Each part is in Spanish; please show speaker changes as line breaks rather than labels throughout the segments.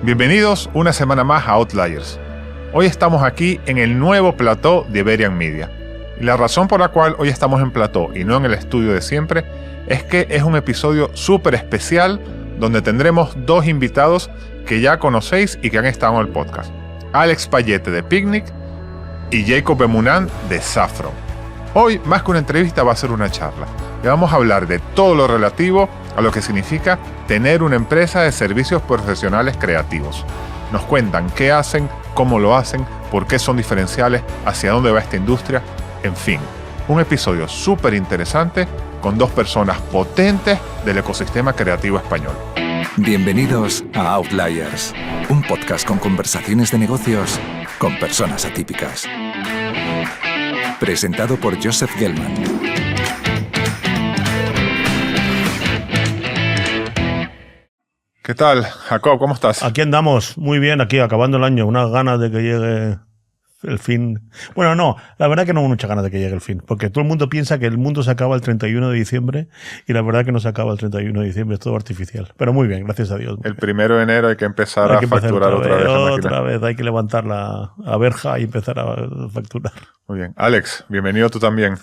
Bienvenidos una semana más a Outliers. Hoy estamos aquí en el nuevo plató de Iberian Media. Y la razón por la cual hoy estamos en plató y no en el estudio de siempre es que es un episodio súper especial donde tendremos dos invitados que ya conocéis y que han estado en el podcast. Alex Payete de Picnic y Jacob Bemunan de Saffron. Hoy, más que una entrevista, va a ser una charla. Y vamos a hablar de todo lo relativo a lo que significa tener una empresa de servicios profesionales creativos. Nos cuentan qué hacen, cómo lo hacen, por qué son diferenciales, hacia dónde va esta industria, en fin. Un episodio súper interesante con dos personas potentes del ecosistema creativo español.
Bienvenidos a Outliers, un podcast con conversaciones de negocios con personas atípicas. Presentado por Joseph Gelman.
¿Qué tal, Jacob? ¿Cómo estás?
Aquí andamos, muy bien, aquí acabando el año, unas ganas de que llegue el fin. Bueno, no, la verdad que no muchas ganas de que llegue el fin, porque todo el mundo piensa que el mundo se acaba el 31 de diciembre y la verdad que no se acaba el 31 de diciembre, es todo artificial. Pero muy bien, gracias a Dios.
El 1 de enero hay que empezar a facturar otra vez.
Otra vez, hay que levantar la verja y empezar a facturar.
Muy bien. Alex, bienvenido tú también.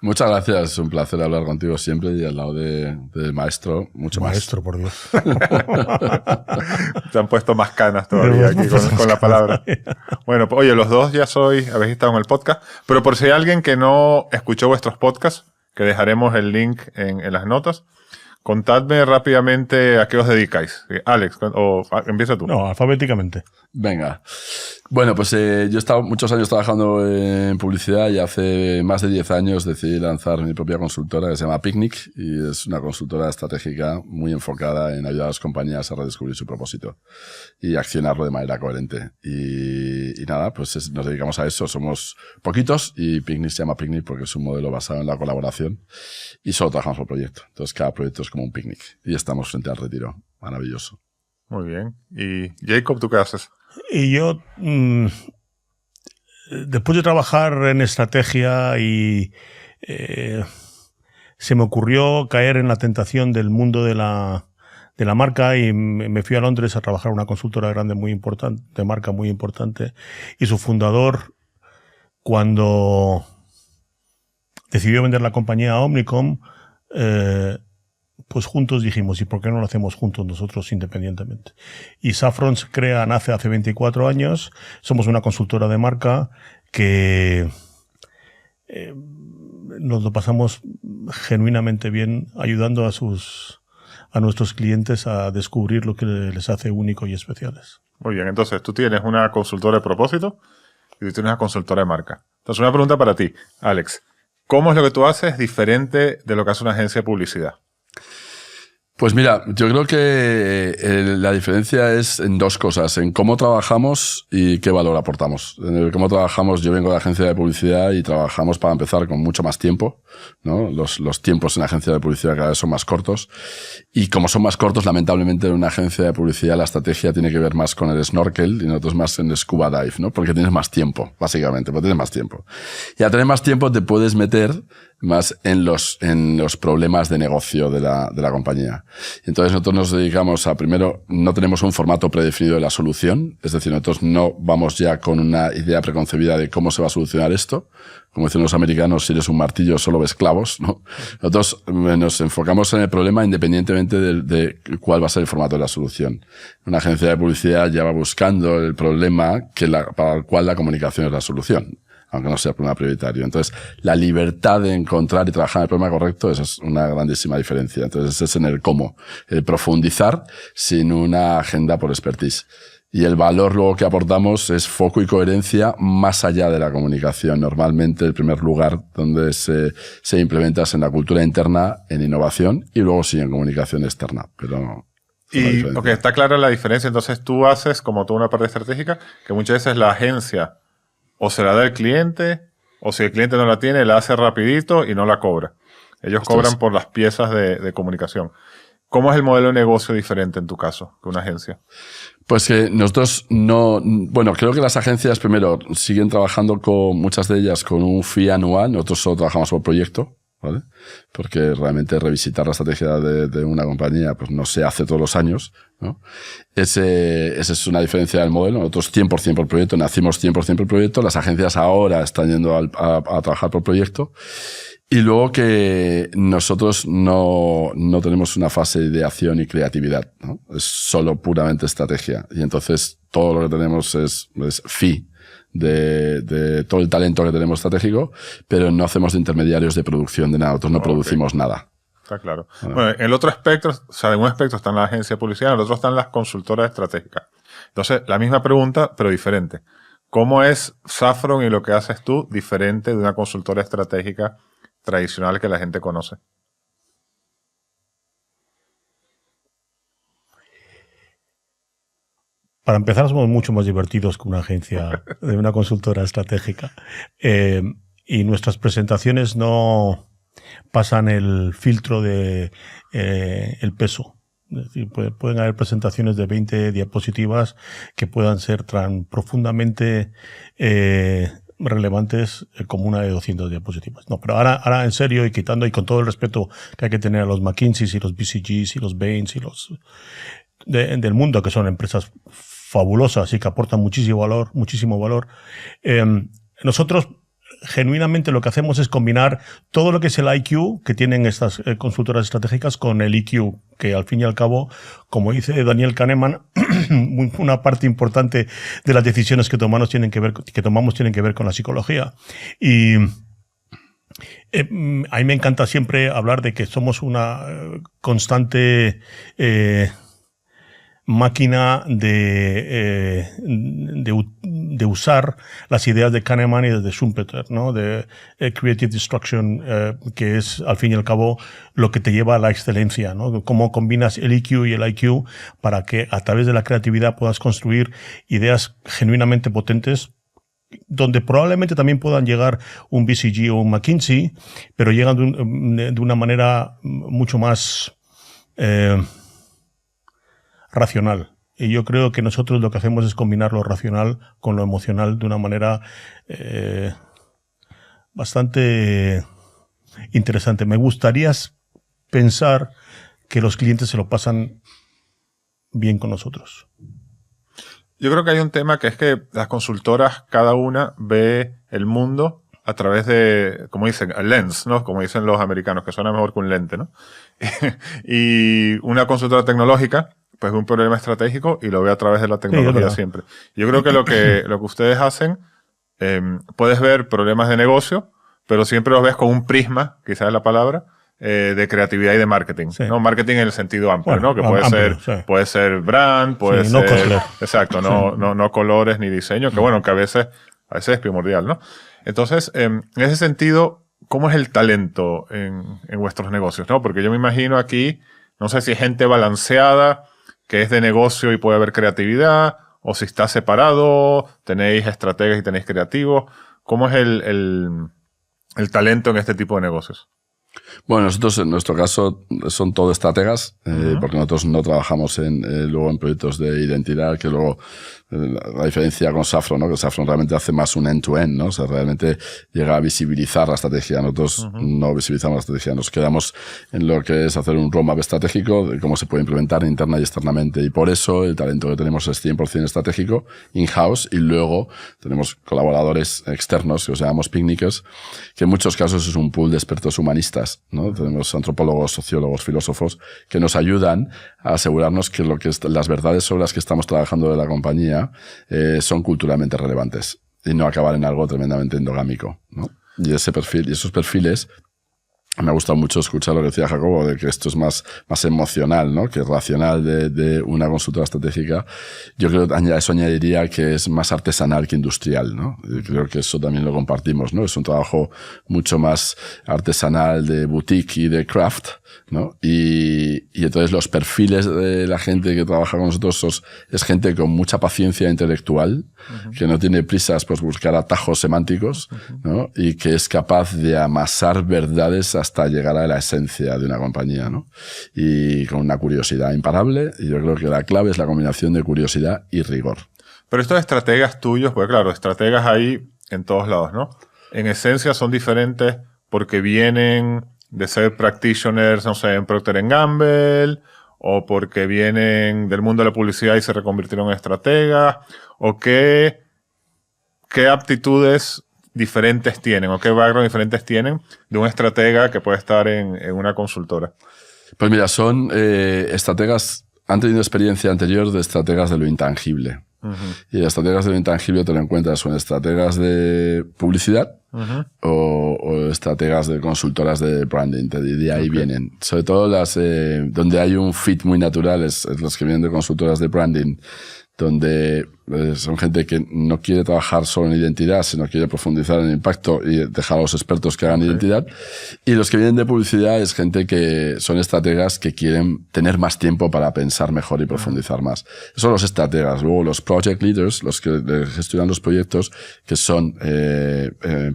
Muchas gracias, es un placer hablar contigo siempre y al lado del maestro, mucho más.
Maestro, por Dios.
Te han puesto más canas todavía aquí con la palabra. Bueno, oye, los dos ya habéis estado en el podcast, pero por si hay alguien que no escuchó vuestros podcasts, que dejaremos el link en las notas, contadme rápidamente a qué os dedicáis. Alex, o empieza tú.
No, alfabéticamente.
Venga. Bueno, pues yo he estado muchos años trabajando en publicidad y hace más de 10 años decidí lanzar mi propia consultora que se llama Picnic y es una consultora estratégica muy enfocada en ayudar a las compañías a redescubrir su propósito y accionarlo de manera coherente. Y nada, pues nos dedicamos a eso. Somos poquitos y Picnic se llama Picnic porque es un modelo basado en la colaboración y solo trabajamos por proyecto. Entonces cada proyecto es como un picnic y estamos frente al retiro. Maravilloso.
Muy bien. ¿Y Jacob, tú qué haces?
Y yo, después de trabajar en estrategia y se me ocurrió caer en la tentación del mundo de la marca y me fui a Londres a trabajar en una consultora grande muy importante, de marca muy importante. Y su fundador, cuando decidió vender la compañía a Omnicom, pues juntos dijimos, ¿y por qué no lo hacemos juntos nosotros independientemente? Y Saffron nace hace 24 años, somos una consultora de marca que nos lo pasamos genuinamente bien ayudando a nuestros clientes a descubrir lo que les hace único y especiales.
Muy bien, entonces tú tienes una consultora de propósito y tú tienes una consultora de marca. Entonces una pregunta para ti, Alex. ¿Cómo es lo que tú haces diferente de lo que hace una agencia de publicidad?
Pues mira, yo creo que la diferencia es en dos cosas, en cómo trabajamos y qué valor aportamos. En el cómo trabajamos, yo vengo de agencia de publicidad y trabajamos para empezar con mucho más tiempo, ¿no? Los tiempos en la agencia de publicidad cada vez son más cortos y como son más cortos, lamentablemente en una agencia de publicidad la estrategia tiene que ver más con el snorkel y nosotros más en el scuba dive, ¿no? Porque tienes más tiempo, básicamente, porque tienes más tiempo. Y al tener más tiempo te puedes meter más en los problemas de negocio de la compañía. Entonces nosotros nos dedicamos a, primero, no tenemos un formato predefinido de la solución, es decir, nosotros no vamos ya con una idea preconcebida de cómo se va a solucionar esto. Como dicen los americanos, si eres un martillo solo ves clavos, ¿no? Nosotros nos enfocamos en el problema independientemente de cuál va a ser el formato de la solución. Una agencia de publicidad ya va buscando el problema para el cual la comunicación es la solución, aunque no sea el problema prioritario. Entonces, la libertad de encontrar y trabajar en el problema correcto, esa es una grandísima diferencia. Entonces, ese es en el cómo. El profundizar sin una agenda por expertise. Y el valor luego que aportamos es foco y coherencia más allá de la comunicación. Normalmente el primer lugar donde se implementa es en la cultura interna, en innovación y luego sí en comunicación externa. Pero
y está clara la diferencia. Entonces tú haces como toda una parte estratégica que muchas veces la agencia o se la da el cliente o si el cliente no la tiene la hace rapidito y no la cobra. Ellos cobran por las piezas de comunicación. ¿Cómo es el modelo de negocio diferente en tu caso que una agencia?
Pues que nosotros no... Bueno, creo que las agencias, primero, siguen trabajando con muchas de ellas con un fee anual. Nosotros solo trabajamos por proyecto. ¿vale? Porque realmente revisitar la estrategia de una compañía pues no se hace todos los años, ¿no? Esa es una diferencia del modelo. Nosotros 100% por proyecto, nacimos 100% por proyecto, las agencias ahora están yendo a trabajar por proyecto. Y luego que nosotros no tenemos una fase de ideación y creatividad, ¿no? Es solo puramente estrategia. Y entonces todo lo que tenemos es fee de todo el talento que tenemos estratégico, pero no hacemos de intermediarios de producción de nada. Nosotros no producimos nada.
Está claro. Bueno, en el otro espectro, o sea, en un espectro están las agencias de publicidad, en el otro están las consultoras estratégicas. Entonces, la misma pregunta, pero diferente. ¿Cómo es Saffron y lo que haces tú diferente de una consultora estratégica tradicional que la gente conoce?
Para empezar, somos mucho más divertidos que una agencia de una consultora estratégica. Y nuestras presentaciones no pasan el filtro de el peso. Es decir, pueden haber presentaciones de 20 diapositivas que puedan ser tan profundamente relevantes como una de 200 diapositivas. No, pero ahora en serio y quitando y con todo el respeto que hay que tener a los McKinseys y los BCGs y los Bains y los del mundo, que son empresas fabulosas y que aportan muchísimo valor. Nosotros genuinamente lo que hacemos es combinar todo lo que es el IQ que tienen estas consultoras estratégicas con el EQ, que al fin y al cabo, como dice Daniel Kahneman, una parte importante de las decisiones que tomamos tienen que ver con la psicología. Y a mí me encanta siempre hablar de que somos una constante máquina de usar las ideas de Kahneman y de Schumpeter, ¿no? De Creative Destruction, que es al fin y al cabo lo que te lleva a la excelencia, ¿no? Cómo combinas el EQ y el IQ para que a través de la creatividad puedas construir ideas genuinamente potentes, donde probablemente también puedan llegar un BCG o un McKinsey, pero llegan de una manera mucho más racional. Y yo creo que nosotros lo que hacemos es combinar lo racional con lo emocional de una manera bastante interesante. Me gustaría pensar que los clientes se lo pasan bien con nosotros.
Yo creo que hay un tema que es que las consultoras, cada una ve el mundo a través de, como dicen, a lens, ¿no? Como dicen los americanos, que suena mejor que un lente, ¿no? Y una consultora tecnológica pues un problema estratégico y lo ve a través de la tecnología siempre. Yo creo que lo que ustedes hacen, puedes ver problemas de negocio, pero siempre los ves con un prisma, quizás es la palabra, de creatividad y de marketing. Sí. ¿No? Marketing en el sentido amplio, bueno, ¿no? Que puede ser brand, puede ser...
No color.
Exacto, no colores ni diseño, que bueno, que a veces es primordial, ¿no? Entonces, en ese sentido, ¿cómo es el talento en vuestros negocios? ¿No? Porque yo me imagino aquí, no sé si es gente balanceada, que es de negocio y puede haber creatividad, o si está separado, tenéis estrategas y tenéis creativos. ¿Cómo es el talento en este tipo de negocios?
Bueno, nosotros en nuestro caso son todo estrategas, porque nosotros no trabajamos luego en proyectos de identidad, que luego la diferencia con Saffron, ¿no? Que Saffron realmente hace más un end-to-end, ¿no? O sea, realmente llega a visibilizar la estrategia. Nosotros no visibilizamos la estrategia, nos quedamos en lo que es hacer un roadmap estratégico de cómo se puede implementar interna y externamente. Y por eso el talento que tenemos es 100% estratégico, in-house, y luego tenemos colaboradores externos, que os llamamos picnickers, que en muchos casos es un pool de expertos humanistas, ¿no? Tenemos antropólogos, sociólogos, filósofos que nos ayudan a asegurarnos que las verdades sobre las que estamos trabajando de la compañía son culturalmente relevantes y no acabar en algo tremendamente endogámico, ¿no? Y esos perfiles, me ha gustado mucho escuchar lo que decía Jacobo, de que esto es más emocional, ¿no? Que racional de una consultora estratégica. Yo creo que a eso añadiría que es más artesanal que industrial, ¿no? Y creo que eso también lo compartimos, ¿no? Es un trabajo mucho más artesanal, de boutique y de craft, ¿no? Y entonces los perfiles de la gente que trabaja con nosotros es gente con mucha paciencia intelectual, que no tiene prisas por buscar atajos semánticos, ¿no? Y que es capaz de amasar verdades hasta llegar a la esencia de una compañía, ¿no? Y con una curiosidad imparable, y yo creo que la clave es la combinación de curiosidad y rigor.
Pero estos estrategas tuyos, pues claro, estrategas hay en todos lados, ¿no? En esencia son diferentes porque vienen de ser practitioners, no sé, en Procter & Gamble, o porque vienen del mundo de la publicidad y se reconvirtieron en estrategas, o qué aptitudes diferentes tienen, o qué background diferentes tienen de un estratega que puede estar en una consultora.
Pues mira, son estrategas, han tenido experiencia anterior de estrategas de lo intangible. Y estrategas de lo intangible te lo encuentras o en estrategas de publicidad o estrategas de consultoras de branding. De ahí vienen. Sobre todo las donde hay un fit muy natural es los que vienen de consultoras de branding, donde son gente que no quiere trabajar solo en identidad, sino quiere profundizar en el impacto y dejar a los expertos que hagan identidad. Y los que vienen de publicidad es gente que son estrategas que quieren tener más tiempo para pensar mejor y profundizar más. Esos son los estrategas. Luego los project leaders, los que gestionan los proyectos, que son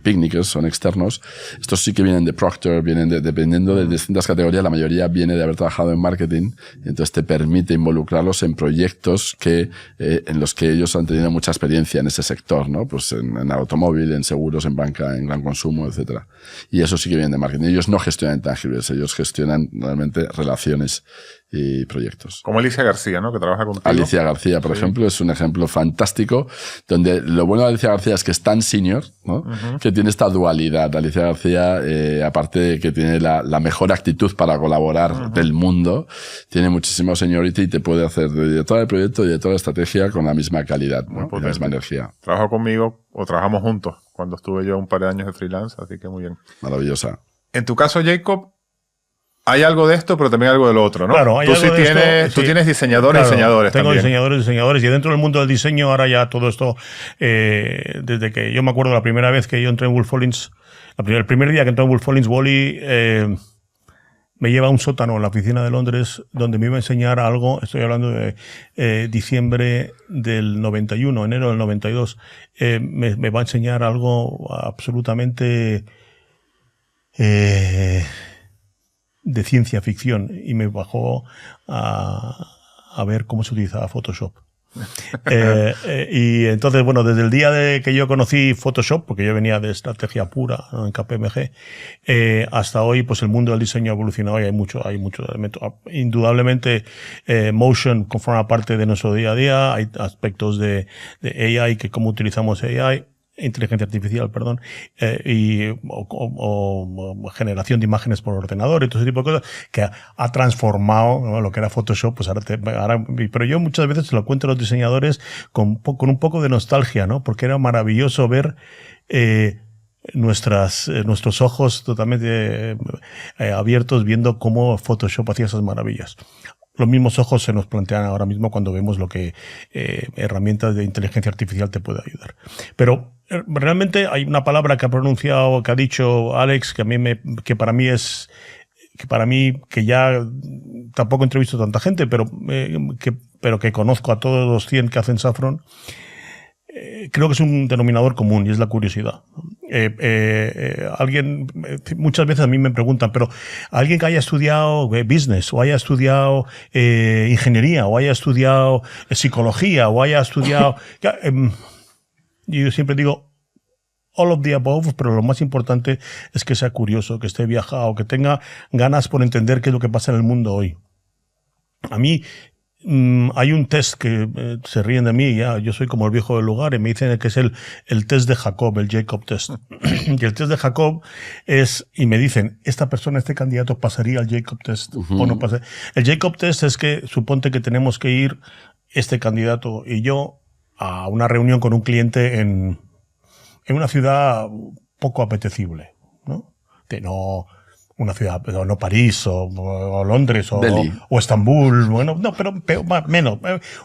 picnickers, son externos. Estos sí que vienen de Procter, vienen dependiendo de distintas categorías. La mayoría viene de haber trabajado en marketing, y entonces te permite involucrarlos en proyectos que en los que ellos han tenido mucha experiencia en ese sector, ¿no? Pues en automóvil, en seguros, en banca, en gran consumo, etcétera. Y eso sí que viene de marketing. Ellos no gestionan intangibles, ellos gestionan realmente relaciones y proyectos.
Como Alicia García, ¿no? Que trabaja contigo.
Alicia García, por ejemplo, es un ejemplo fantástico, donde lo bueno de Alicia García es que es tan senior, ¿no? Que tiene esta dualidad. Alicia García, aparte de que tiene la mejor actitud para colaborar del mundo, tiene muchísimo seniority y te puede hacer de directora del proyecto y de toda la estrategia con la misma calidad, ¿no? Con la misma energía.
Trabaja conmigo o trabajamos juntos cuando estuve yo un par de años de freelance, así que muy bien.
Maravillosa.
En tu caso, Jacob, hay algo de esto, pero también algo del otro, ¿no?
Claro, hay
tú
algo
sí
de
tienes,
esto,
tú
sí.
tienes diseñadores y diseñadores
tengo
también.
diseñadores, y dentro del mundo del diseño ahora ya todo esto, desde que yo me acuerdo la primera vez que yo entré en Wolf Hollins, el primer día que entré en Wolf Hollins, Wally me lleva a un sótano en la oficina de Londres donde me iba a enseñar algo, estoy hablando de diciembre del 91, enero del 92, me va a enseñar algo absolutamente de ciencia ficción y me bajó a ver cómo se utilizaba Photoshop. Y entonces, bueno, desde el día de que yo conocí Photoshop, porque yo venía de estrategia pura, ¿no? En KPMG, hasta hoy, pues el mundo del diseño ha evolucionado y hay mucho elementos. Indudablemente, Motion forma parte de nuestro día a día, hay aspectos de AI, que cómo utilizamos AI, inteligencia artificial, perdón, o generación de imágenes por ordenador y todo ese tipo de cosas que ha transformado, ¿no? Lo que era Photoshop, pues pero yo muchas veces se lo cuento a los diseñadores con un poco de nostalgia, ¿no? Porque era maravilloso ver nuestros ojos totalmente abiertos viendo cómo Photoshop hacía esas maravillas. Los mismos ojos se nos plantean ahora mismo cuando vemos lo que herramientas de inteligencia artificial te puede ayudar. Pero realmente hay una palabra que ha pronunciado, que ha dicho Alex, que para mí, que ya tampoco entrevisto a tanta gente, pero que conozco a todos los 100 que hacen Saffron, creo que es un denominador común y es la curiosidad. Alguien, muchas veces a mí me preguntan, pero alguien que haya estudiado business o haya estudiado ingeniería o haya estudiado psicología o haya estudiado... yo siempre digo all of the above, pero lo más importante es que sea curioso, que esté viajado, que tenga ganas por entender qué es lo que pasa en el mundo hoy. A mí hay un test que se ríen de mí, ya yo soy como el viejo del lugar, y me dicen que es el test de Jacob, el Jacob test. Y el test de Jacob es, y me dicen, esta persona, este candidato pasaría al Jacob test o no pasaría. El Jacob test es que suponte que tenemos que ir este candidato y yo a una reunión con un cliente en una ciudad poco apetecible, ¿no? No una ciudad, no París o Londres o Estambul, bueno, no, pero menos.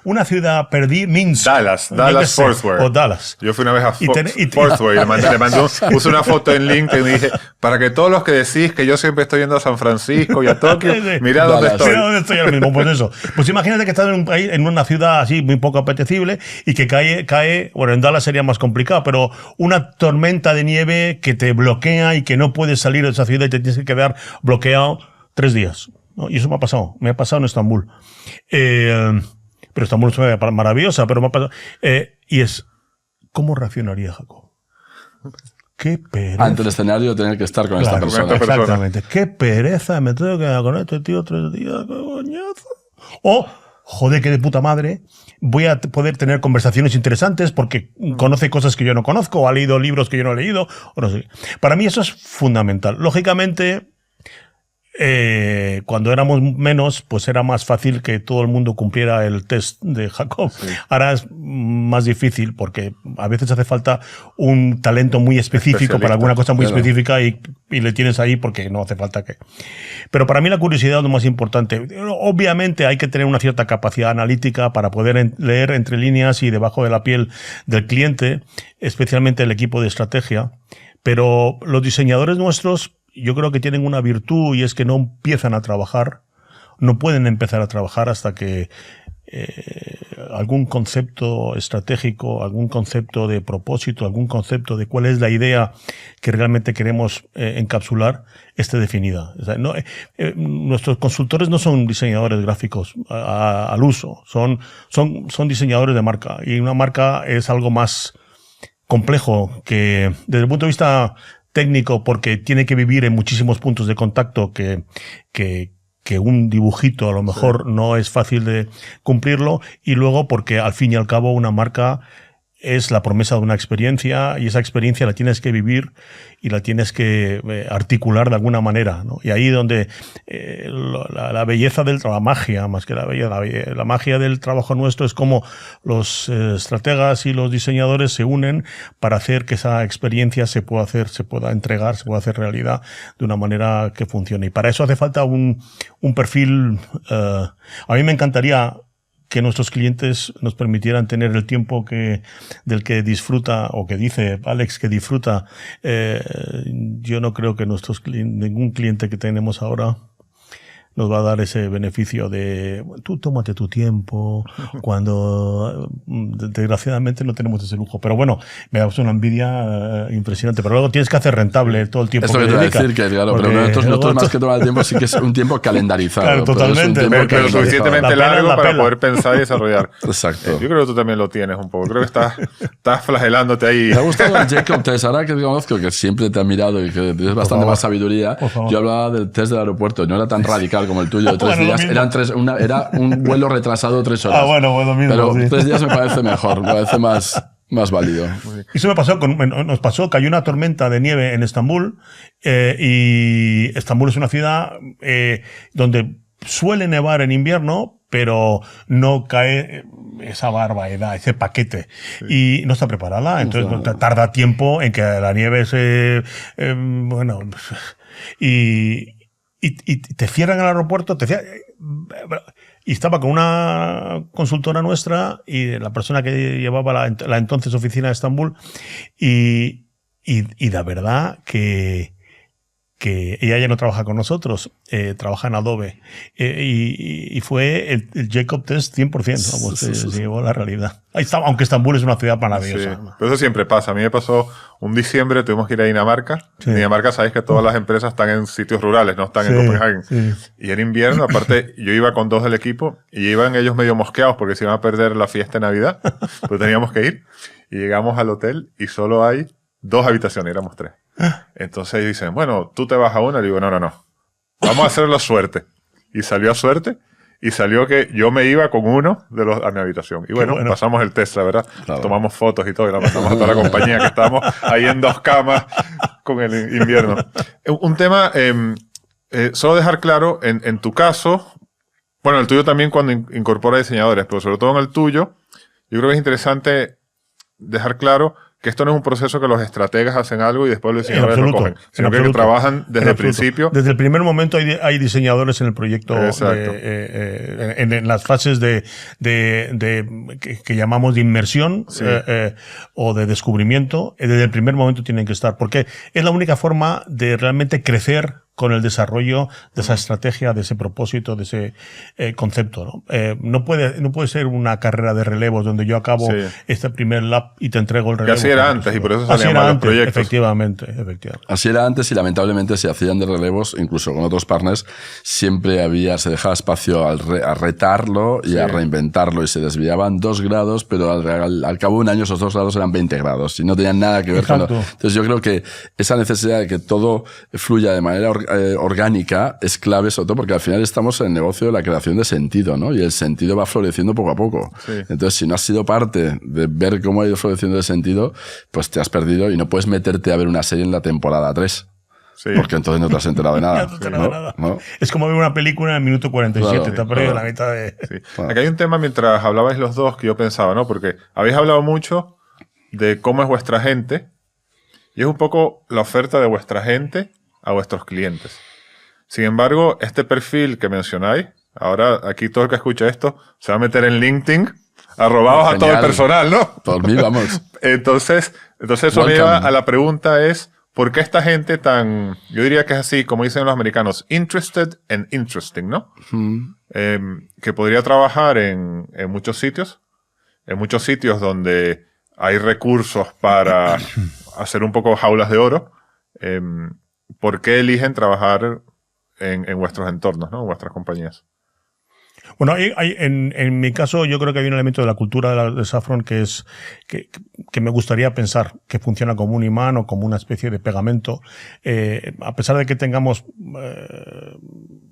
Una ciudad perdida, Minsk.
Dallas Fort Worth.
O Dallas.
Yo fui una vez a Fort Worth y le mandó, puse una foto en LinkedIn y dije, para que todos los que decís que yo siempre estoy yendo a San Francisco y a Tokio, mirá dónde estoy.
Mira dónde estoy ahora mismo, pues eso. Pues imagínate que estás en un país, en una ciudad así muy poco apetecible y que cae, bueno, en Dallas sería más complicado, pero una tormenta de nieve que te bloquea y que no puedes salir de esa ciudad y te tienes que quedar bloqueado 3 días, ¿no? Y eso me ha pasado en Estambul. Pero Estambul es una ciudad maravillosa, pero me ha pasado. Y es, ¿cómo reaccionaría Jacob? qué pereza.
Ante el escenario tener que estar con esta persona.
Exactamente. Qué pereza, me tengo que quedar con este tío 3 días, qué coñazo. O, joder, que de puta madre, voy a poder tener conversaciones interesantes porque conoce cosas que yo no conozco, o ha leído libros que yo no he leído, o no sé. Para mí eso es fundamental. Lógicamente, cuando éramos menos, pues era más fácil que todo el mundo cumpliera el test de Jacob. Sí. Ahora es más difícil porque a veces hace falta un talento muy específico para alguna cosa muy específica y le tienes ahí porque no hace falta que... Pero para mí la curiosidad es lo más importante. Obviamente hay que tener una cierta capacidad analítica para poder leer entre líneas y debajo de la piel del cliente, especialmente el equipo de estrategia. Pero los diseñadores nuestros, yo creo que tienen una virtud y es que no empiezan a trabajar, no pueden empezar a trabajar hasta que algún concepto estratégico, algún concepto de propósito, algún concepto de cuál es la idea que realmente queremos encapsular esté definida. O sea, nuestros consultores no son diseñadores gráficos al uso, son diseñadores de marca, y una marca es algo más complejo que desde el punto de vista técnico, porque tiene que vivir en muchísimos puntos de contacto que un dibujito a lo mejor no es fácil de cumplirlo, y luego porque al fin y al cabo una marca es la promesa de una experiencia, y esa experiencia la tienes que vivir y la tienes que articular de alguna manera, ¿no? Y ahí donde la belleza del trabajo, la magia, más que la magia del trabajo nuestro es como los estrategas y los diseñadores se unen para hacer que esa experiencia se pueda entregar, se pueda hacer realidad de una manera que funcione. Y para eso hace falta un perfil. A mí me encantaría que nuestros clientes nos permitieran tener el tiempo del que disfruta, o que dice Alex que disfruta. Yo no creo que ningún cliente que tenemos ahora nos va a dar ese beneficio de tú tómate tu tiempo, cuando desgraciadamente no tenemos ese lujo. Pero bueno, me da una envidia impresionante. Pero luego tienes que hacer rentable todo el tiempo.
Esto que te voy a decir, que claro, pero nosotros más que tomar el tiempo sí que es un tiempo calendarizado.
Claro, totalmente.
Pero suficientemente largo para poder pensar y desarrollar.
Exacto.
Yo creo que tú también lo tienes un poco. Creo que estás flagelándote ahí.
Me ha gustado el Jacob Test. Ahora que te conozco, que siempre te he admirado y que tienes bastante más sabiduría, yo hablaba del test del aeropuerto. No era tan radical como el tuyo de 3 días. Era un vuelo retrasado 3 horas.
Bueno, lo mismo.
Pero
sí.
3 días me parece mejor, me parece más válido.
Eso nos pasó, cayó una tormenta de nieve en Estambul, y Estambul es una ciudad donde suele nevar en invierno, pero no cae esa barbaridad, ese paquete. Sí. Y no está preparada, entonces tarda tiempo en que la nieve y te cierran el aeropuerto, y estaba con una consultora nuestra y la persona que llevaba la entonces oficina de Estambul, y la verdad que ella ya no trabaja con nosotros, trabaja en Adobe, y fue el Jacob Test 100%, vamos, se llevó la realidad. Ahí está, aunque Estambul es una ciudad maravillosa.
Sí, pero eso siempre pasa. A mí me pasó un diciembre, tuvimos que ir a Dinamarca. Sí. En Dinamarca sabéis que todas las empresas están en sitios rurales, no están en Copenhague. Sí. Y era invierno, aparte yo iba con 2 del equipo y iban ellos medio mosqueados porque se iban a perder la fiesta de Navidad, pero teníamos que ir. Y llegamos al hotel y solo hay 2 habitaciones, éramos 3. Entonces ellos dicen, bueno, tú te vas a una. Le digo, no. Vamos a hacerlo a suerte. Y salió a suerte. Y salió que yo me iba con uno de los a mi habitación. Y bueno, pasamos el test, la verdad. Claro. Tomamos fotos y todo. Y la mandamos a toda la compañía que estábamos ahí en 2 camas con el invierno. Un tema, solo dejar claro, en tu caso, bueno, el tuyo también cuando incorpora diseñadores, pero sobre todo en el tuyo, yo creo que es interesante dejar claro que esto no es un proceso que los estrategas hacen algo y después los diseñadores lo cogen, sino que trabajan desde el principio.
Desde el primer momento hay diseñadores en el proyecto, en las fases que llamamos de inmersión, sí, o de descubrimiento. Desde el primer momento tienen que estar, porque es la única forma de realmente crecer con el desarrollo de esa estrategia, de ese propósito, de ese concepto, ¿no? No puede ser una carrera de relevos donde yo acabo este primer lap y te entrego el relevo.
Que así era antes y por eso salían mal los proyectos.
Efectivamente.
Así era antes y lamentablemente se hacían de relevos, incluso con otros partners, siempre se dejaba espacio a retarlo y a reinventarlo y se desviaban 2 grados, pero al cabo de un año esos 2 grados eran 20 grados y no tenían nada que ver con... Entonces yo creo que esa necesidad de que todo fluya de manera orgánica es clave, sobre todo porque al final estamos en el negocio de la creación de sentido, ¿no? Y el sentido va floreciendo poco a poco. Sí. Entonces, si no has sido parte de ver cómo ha ido floreciendo el sentido, pues te has perdido y no puedes meterte a ver una serie en la temporada 3. Sí. Porque entonces no te has enterado de nada.
No te has enterado de nada. ¿No? Es como ver una película en el minuto 47, te has perdido la mitad de...
Sí. Aquí hay un tema mientras hablabais los dos que yo pensaba, ¿no? Porque habéis hablado mucho de cómo es vuestra gente y es un poco la oferta de vuestra gente a vuestros clientes. Sin embargo, este perfil que mencionáis, ahora aquí todo el que escucha esto se va a meter en LinkedIn, arrobados a todo el personal, ¿no?
Por mí, vamos.
Entonces eso me lleva a la pregunta es, ¿por qué esta gente tan, yo diría que es así, como dicen los americanos, interested and interesting, ¿no? Que podría trabajar en muchos sitios donde hay recursos para hacer un poco jaulas de oro. ¿Por qué eligen trabajar en vuestros entornos, ¿no? En vuestras compañías?
Bueno, en mi caso yo creo que hay un elemento de la cultura de Safran que me gustaría pensar que funciona como un imán o como una especie de pegamento. A pesar de que tengamos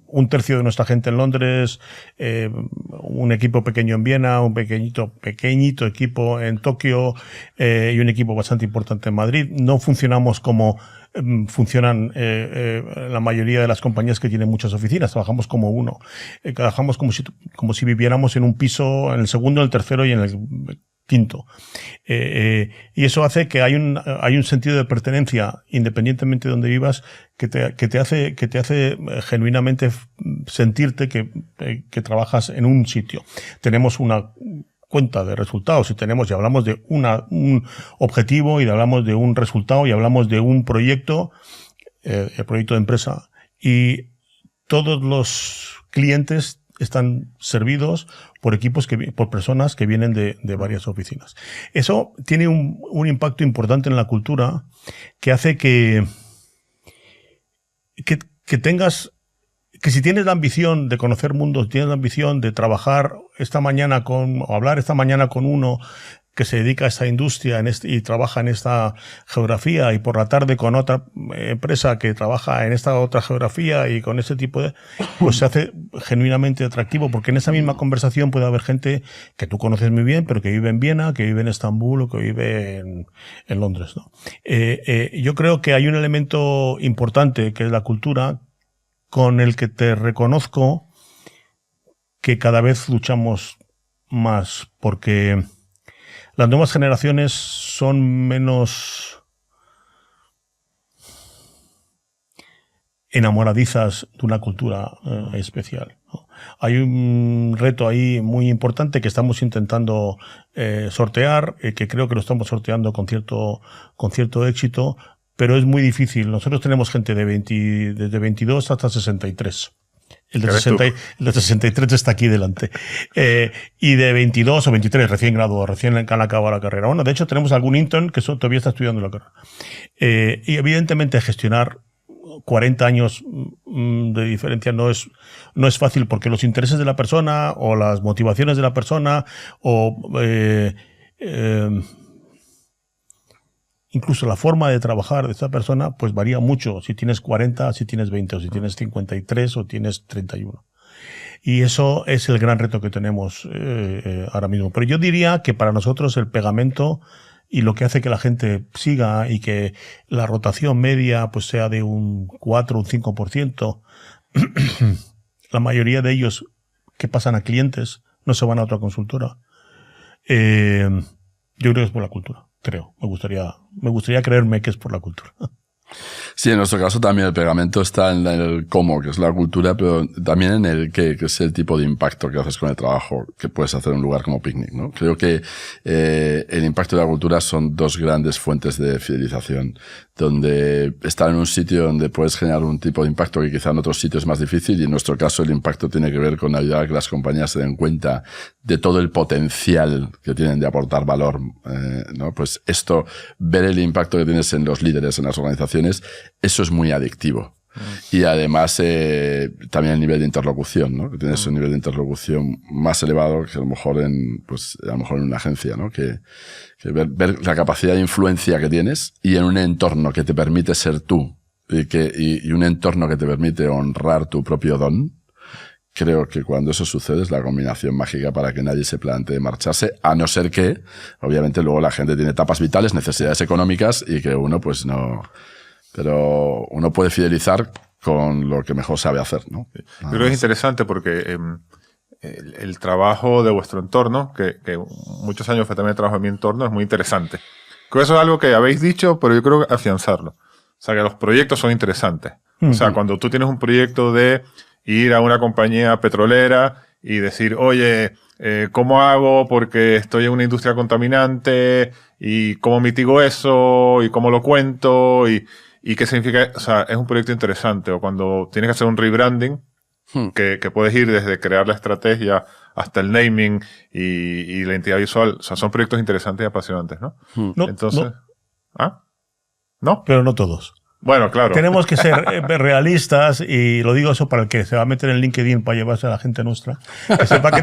un tercio de nuestra gente en Londres, un equipo pequeño en Viena, un pequeñito equipo en Tokio y un equipo bastante importante en Madrid, no funcionamos como funcionan la mayoría de las compañías que tienen muchas oficinas. Trabajamos como uno. Trabajamos como si viviéramos en un piso, en el segundo, en el tercero y en el quinto. Y eso hace que hay un sentido de pertenencia, independientemente de donde vivas, que te hace genuinamente sentirte que trabajas en un sitio. Tenemos una cuenta de resultados y hablamos de un objetivo y hablamos de un resultado y hablamos de un proyecto, el proyecto de empresa, y todos los clientes están servidos por por personas que vienen de varias oficinas. Eso tiene un impacto importante en la cultura que hace que tengas, que si tienes la ambición de conocer mundos, tienes la ambición de trabajar hablar esta mañana con uno que se dedica a esta industria y trabaja en esta geografía, y por la tarde con otra empresa que trabaja en esta otra geografía y con ese tipo pues se hace genuinamente atractivo, porque en esa misma conversación puede haber gente que tú conoces muy bien, pero que vive en Viena, que vive en Estambul o que vive en Londres, ¿no? Yo creo que hay un elemento importante que es la cultura, con el que te reconozco que cada vez luchamos más, porque las nuevas generaciones son menos enamoradizas de una cultura especial, ¿no? Hay un reto ahí muy importante que estamos intentando sortear, que creo que lo estamos sorteando con cierto éxito, pero es muy difícil. Nosotros tenemos gente desde 22 hasta 63. El de 63 está aquí delante. Y de 22 o 23, recién graduados, recién han acabado la carrera. Bueno, de hecho tenemos algún intern que todavía está estudiando la carrera. Y evidentemente gestionar 40 años de diferencia no es fácil, porque los intereses de la persona o las motivaciones de la persona incluso la forma de trabajar de esta persona pues varía mucho, si tienes 40, si tienes 20, o si tienes 53 o tienes 31. Y eso es el gran reto que tenemos ahora mismo. Pero yo diría que para nosotros el pegamento y lo que hace que la gente siga y que la rotación media pues sea de un 4 o un 5%, la mayoría de ellos que pasan a clientes no se van a otra consultora. Yo creo que es por la cultura. Me gustaría creerme que es por la cultura.
Sí, en nuestro caso también el pegamento está en el cómo, que es la cultura, pero también en el qué, que es el tipo de impacto que haces con el trabajo que puedes hacer en un lugar como Picnic, ¿no? Creo que el impacto y la cultura son dos grandes fuentes de fidelización, donde estar en un sitio donde puedes generar un tipo de impacto que quizá en otros sitios es más difícil, y en nuestro caso el impacto tiene que ver con ayudar a que las compañías se den cuenta de todo el potencial que tienen de aportar valor, ¿no? Pues esto, ver el impacto que tienes en los líderes, en las organizaciones, eso es muy adictivo. Y además también el nivel de interlocución, ¿no? Que tienes un nivel de interlocución más elevado que a lo mejor en una agencia, ¿no? Que ver la capacidad de influencia que tienes y en un entorno que te permite ser tú y un entorno que te permite honrar tu propio don. Creo que cuando eso sucede es la combinación mágica para que nadie se plantee marcharse, a no ser que, obviamente, luego la gente tiene etapas vitales, necesidades económicas y que uno pues no... Pero uno puede fidelizar con lo que mejor sabe hacer, ¿no?
Yo creo que es interesante porque el trabajo de vuestro entorno, que muchos años fue también el trabajo de mi entorno, es muy interesante. Creo que eso es algo que habéis dicho, pero yo creo que afianzarlo. O sea, que los proyectos son interesantes. O sea, cuando tú tienes un proyecto de ir a una compañía petrolera y decir, oye, ¿cómo hago? Porque estoy en una industria contaminante, y cómo mitigo eso, y cómo lo cuento, y qué significa. O sea, es un proyecto interesante. O cuando tienes que hacer un rebranding, que puedes ir desde crear la estrategia hasta el naming y la identidad visual. O sea, son proyectos interesantes y apasionantes, ¿no?
No,
Entonces,
no.
¿Ah? ¿No?
Pero no todos.
Bueno, claro.
Tenemos que ser realistas, y lo digo eso para el que se va a meter en LinkedIn para llevarse a la gente nuestra, que sepa que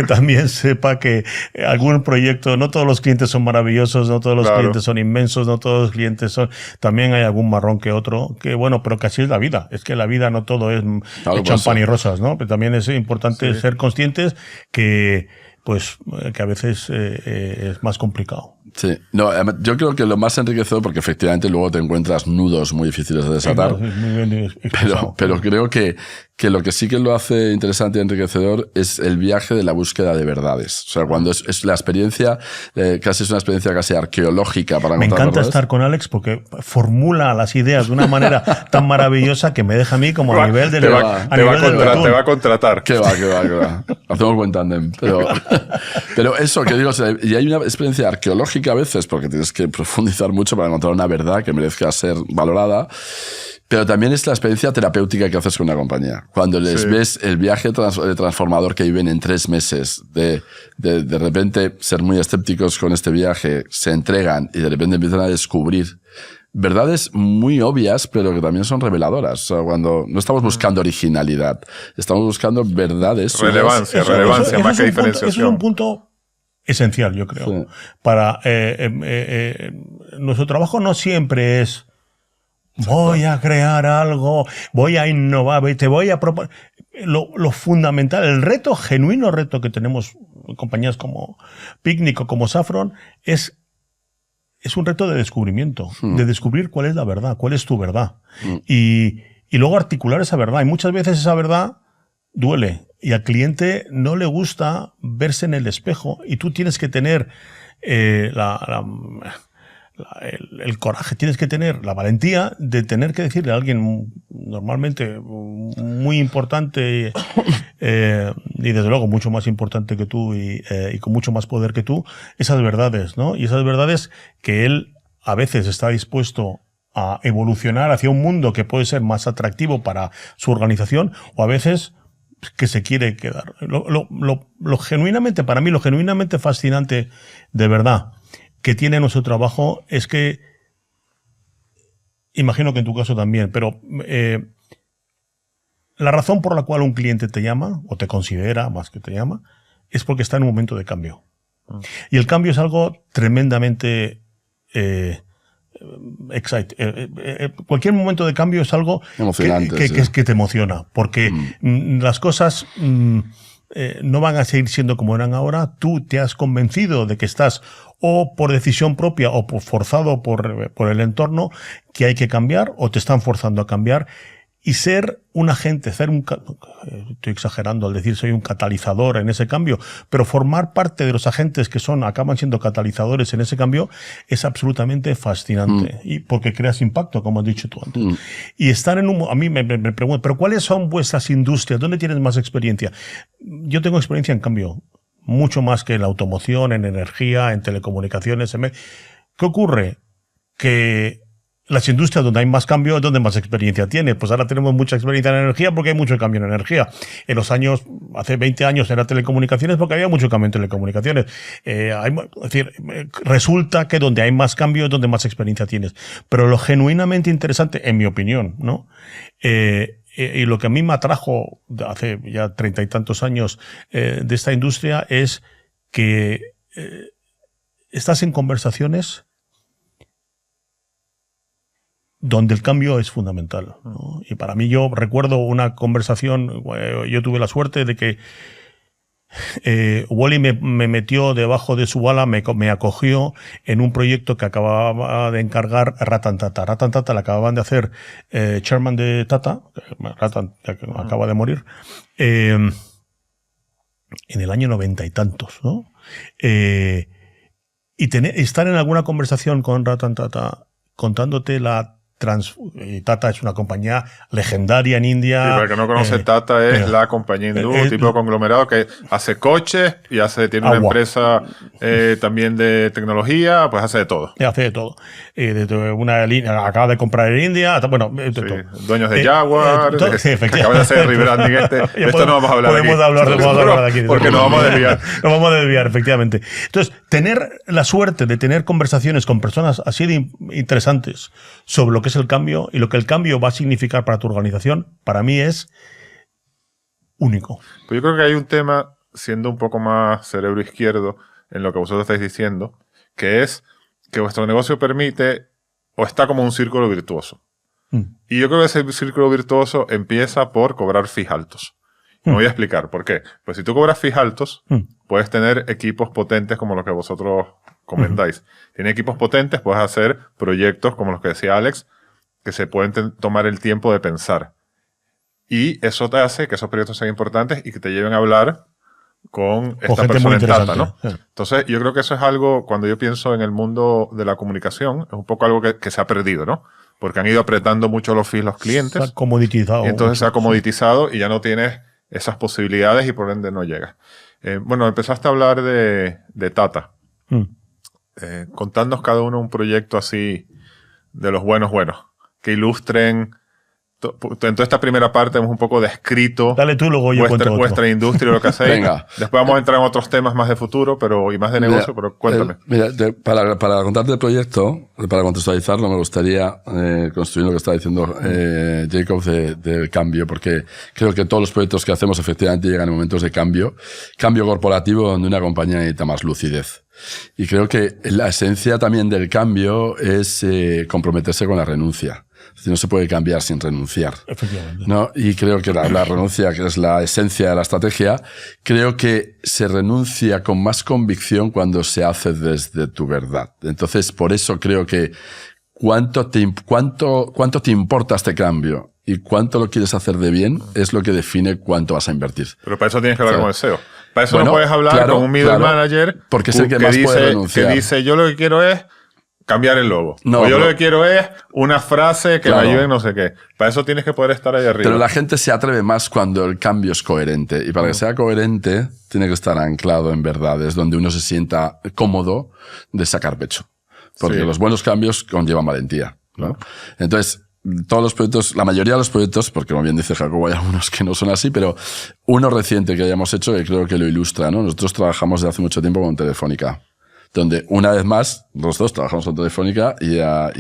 también sepa que algún proyecto, no todos los clientes son maravillosos, no todos los clientes son inmensos, no todos los clientes son, también hay algún marrón que otro, que bueno, pero que así es la vida. Es que la vida no todo es champán y rosas, ¿no? Pero también es importante ser conscientes que a veces es más complicado.
Sí, no, yo creo que lo más enriquecedor, porque efectivamente luego te encuentras nudos muy difíciles de desatar,
Sí, muy bien
pero creo que lo que sí que lo hace interesante y enriquecedor es el viaje de la búsqueda de verdades. O sea, cuando es la experiencia, casi es una experiencia casi arqueológica para encontrar
Me encanta
verdades.
estar con Alex porque formula las ideas de una manera tan maravillosa que me deja a mí como a nivel del
te va a contratar.
Que va. Hacemos buen tándem. Pero eso, que digo, o sea, y hay una experiencia arqueológica a veces, porque tienes que profundizar mucho para encontrar una verdad que merezca ser valorada. Pero también es la experiencia terapéutica que haces con una compañía. Cuando les ves el viaje transformador que viven en 3 meses, de repente ser muy escépticos con este viaje, se entregan y de repente empiezan a descubrir verdades muy obvias, pero que también son reveladoras. O sea, cuando no estamos buscando originalidad, estamos buscando verdades.
Relevancia, más que diferenciación.
Eso es un punto esencial, yo creo. Sí. Para nuestro trabajo no siempre es voy a crear algo, voy a innovar, te voy a proponer. Lo fundamental, el genuino reto que tenemos en compañías como Picnic o como Saffron es un reto de descubrimiento, de descubrir cuál es la verdad, cuál es tu verdad. Y luego articular esa verdad. Y muchas veces esa verdad duele. Y al cliente no le gusta verse en el espejo. Y tú tienes que tener el coraje, tienes que tener la valentía de tener que decirle a alguien normalmente muy importante y desde luego mucho más importante que tú y con mucho más poder que tú, esas verdades, ¿no? Y esas verdades que él a veces está dispuesto a evolucionar hacia un mundo que puede ser más atractivo para su organización, o a veces que se quiere quedar. Lo genuinamente, para mí, lo genuinamente fascinante de verdad que tiene nuestro trabajo es que, imagino que en tu caso también, pero la razón por la cual un cliente te llama, o te considera más que te llama, es porque está en un momento de cambio. Y el cambio es algo tremendamente cualquier momento de cambio es algo que te emociona, porque las cosas no van a seguir siendo como eran ahora. Tú te has convencido de que estás, o por decisión propia o forzado por el entorno, que hay que cambiar, o te están forzando a cambiar. Y ser un agente, estoy exagerando al decir soy un catalizador en ese cambio, pero formar parte de los agentes que acaban siendo catalizadores en ese cambio es absolutamente fascinante. Y porque creas impacto, como has dicho tú antes. Y estar a mí me pregunto, ¿pero cuáles son vuestras industrias? ¿Dónde tienes más experiencia? Yo tengo experiencia en cambio, mucho más que en la automoción, en energía, en telecomunicaciones. ¿Qué ocurre? Que las industrias donde hay más cambio es donde más experiencia tiene. Pues ahora tenemos mucha experiencia en energía porque hay mucho cambio en energía. Hace 20 años era telecomunicaciones porque había mucho cambio en telecomunicaciones. Es decir, resulta que donde hay más cambio es donde más experiencia tienes. Pero lo genuinamente interesante, en mi opinión, ¿no? Y lo que a mí me atrajo hace ya 30 y tantos años de esta industria es que estás en conversaciones donde el cambio es fundamental, ¿no? Y para mí, yo recuerdo una conversación, yo tuve la suerte de que Wally me metió debajo de su ala, me acogió en un proyecto que acababa de encargar Ratan Tata. Ratan Tata le acababan de hacer chairman de Tata, Ratan ya que acaba de morir, en el año 90 y tantos, ¿no? Y estar en alguna conversación con Ratan Tata contándote Tata es una compañía legendaria en India.
Sí, para el que no conoce, Tata es la compañía hindú, tipo conglomerado que hace coches y tiene una empresa también de tecnología, pues hace de todo.
Hace de todo. Desde una línea, acaba de comprar en India, bueno, todo.
Dueños de Jaguar, que acaba de hacer rebranding de esto no vamos a hablar
podemos
aquí.
hablar de aquí.
Porque nos vamos a desviar.
Nos vamos a desviar, efectivamente. Entonces, tener la suerte de tener conversaciones con personas así de interesantes sobre lo que es el cambio y lo que el cambio va a significar para tu organización, para mí es único.
Pues yo creo que hay un tema, siendo un poco más cerebro izquierdo en lo que vosotros estáis diciendo, que es que vuestro negocio permite o está como un círculo virtuoso. Y yo creo que ese círculo virtuoso empieza por cobrar fees altos. Me voy a explicar por qué. Pues si tú cobras fees altos, puedes tener equipos potentes como los que vosotros comentáis. Tienes equipos potentes, puedes hacer proyectos como los que decía Alex, que se pueden tomar el tiempo de pensar. Y eso te hace que esos proyectos sean importantes y que te lleven a hablar con esta persona en Tata, ¿no? Sí. Entonces, yo creo que eso es algo, cuando yo pienso en el mundo de la comunicación, es un poco algo que se ha perdido, ¿no? Porque han ido apretando mucho los fees los clientes.
Se ha comoditizado.
Y entonces se ha comoditizado y ya no tienes esas posibilidades y por ende no llegas. Bueno, empezaste a hablar de Tata. Contadnos cada uno un proyecto así de los buenos, que ilustren. En toda esta primera parte hemos un poco descrito
Dale tú, luego yo cuento
vuestra industria y lo que hacéis. Venga. Después vamos a entrar en otros temas más de futuro y más de negocio, pero cuéntame.
Para contarte el proyecto, para contextualizarlo, me gustaría construir lo que está diciendo Jacob del cambio, porque creo que todos los proyectos que hacemos efectivamente llegan en momentos de cambio corporativo donde una compañía necesita más lucidez. Y creo que la esencia también del cambio es comprometerse con la renuncia. No se puede cambiar sin renunciar.
Efectivamente.
¿No? Y creo que la renuncia, que es la esencia de la estrategia, creo que se renuncia con más convicción cuando se hace desde tu verdad. Entonces, por eso creo que cuánto te importa este cambio y cuánto lo quieres hacer de bien es lo que define cuánto vas a invertir.
Pero para eso tienes que hablar con el CEO. Para eso no puedes hablar con un middle manager
porque es el que más puede renunciar.
Que dice, yo lo que quiero es cambiar el logo. Lo que quiero es una frase que me ayude en no sé qué. Para eso tienes que poder estar ahí arriba.
Pero la gente se atreve más cuando el cambio es coherente. Y para que sea coherente, tiene que estar anclado en verdades donde uno se sienta cómodo de sacar pecho. Porque los buenos cambios conllevan valentía, ¿no? Entonces, todos los proyectos, la mayoría de los proyectos, porque como bien dice Jacobo, hay algunos que no son así, pero uno reciente que hayamos hecho que creo que lo ilustra, ¿no? Nosotros trabajamos desde hace mucho tiempo con Telefónica, donde una vez más nosotros trabajamos con Telefónica y ha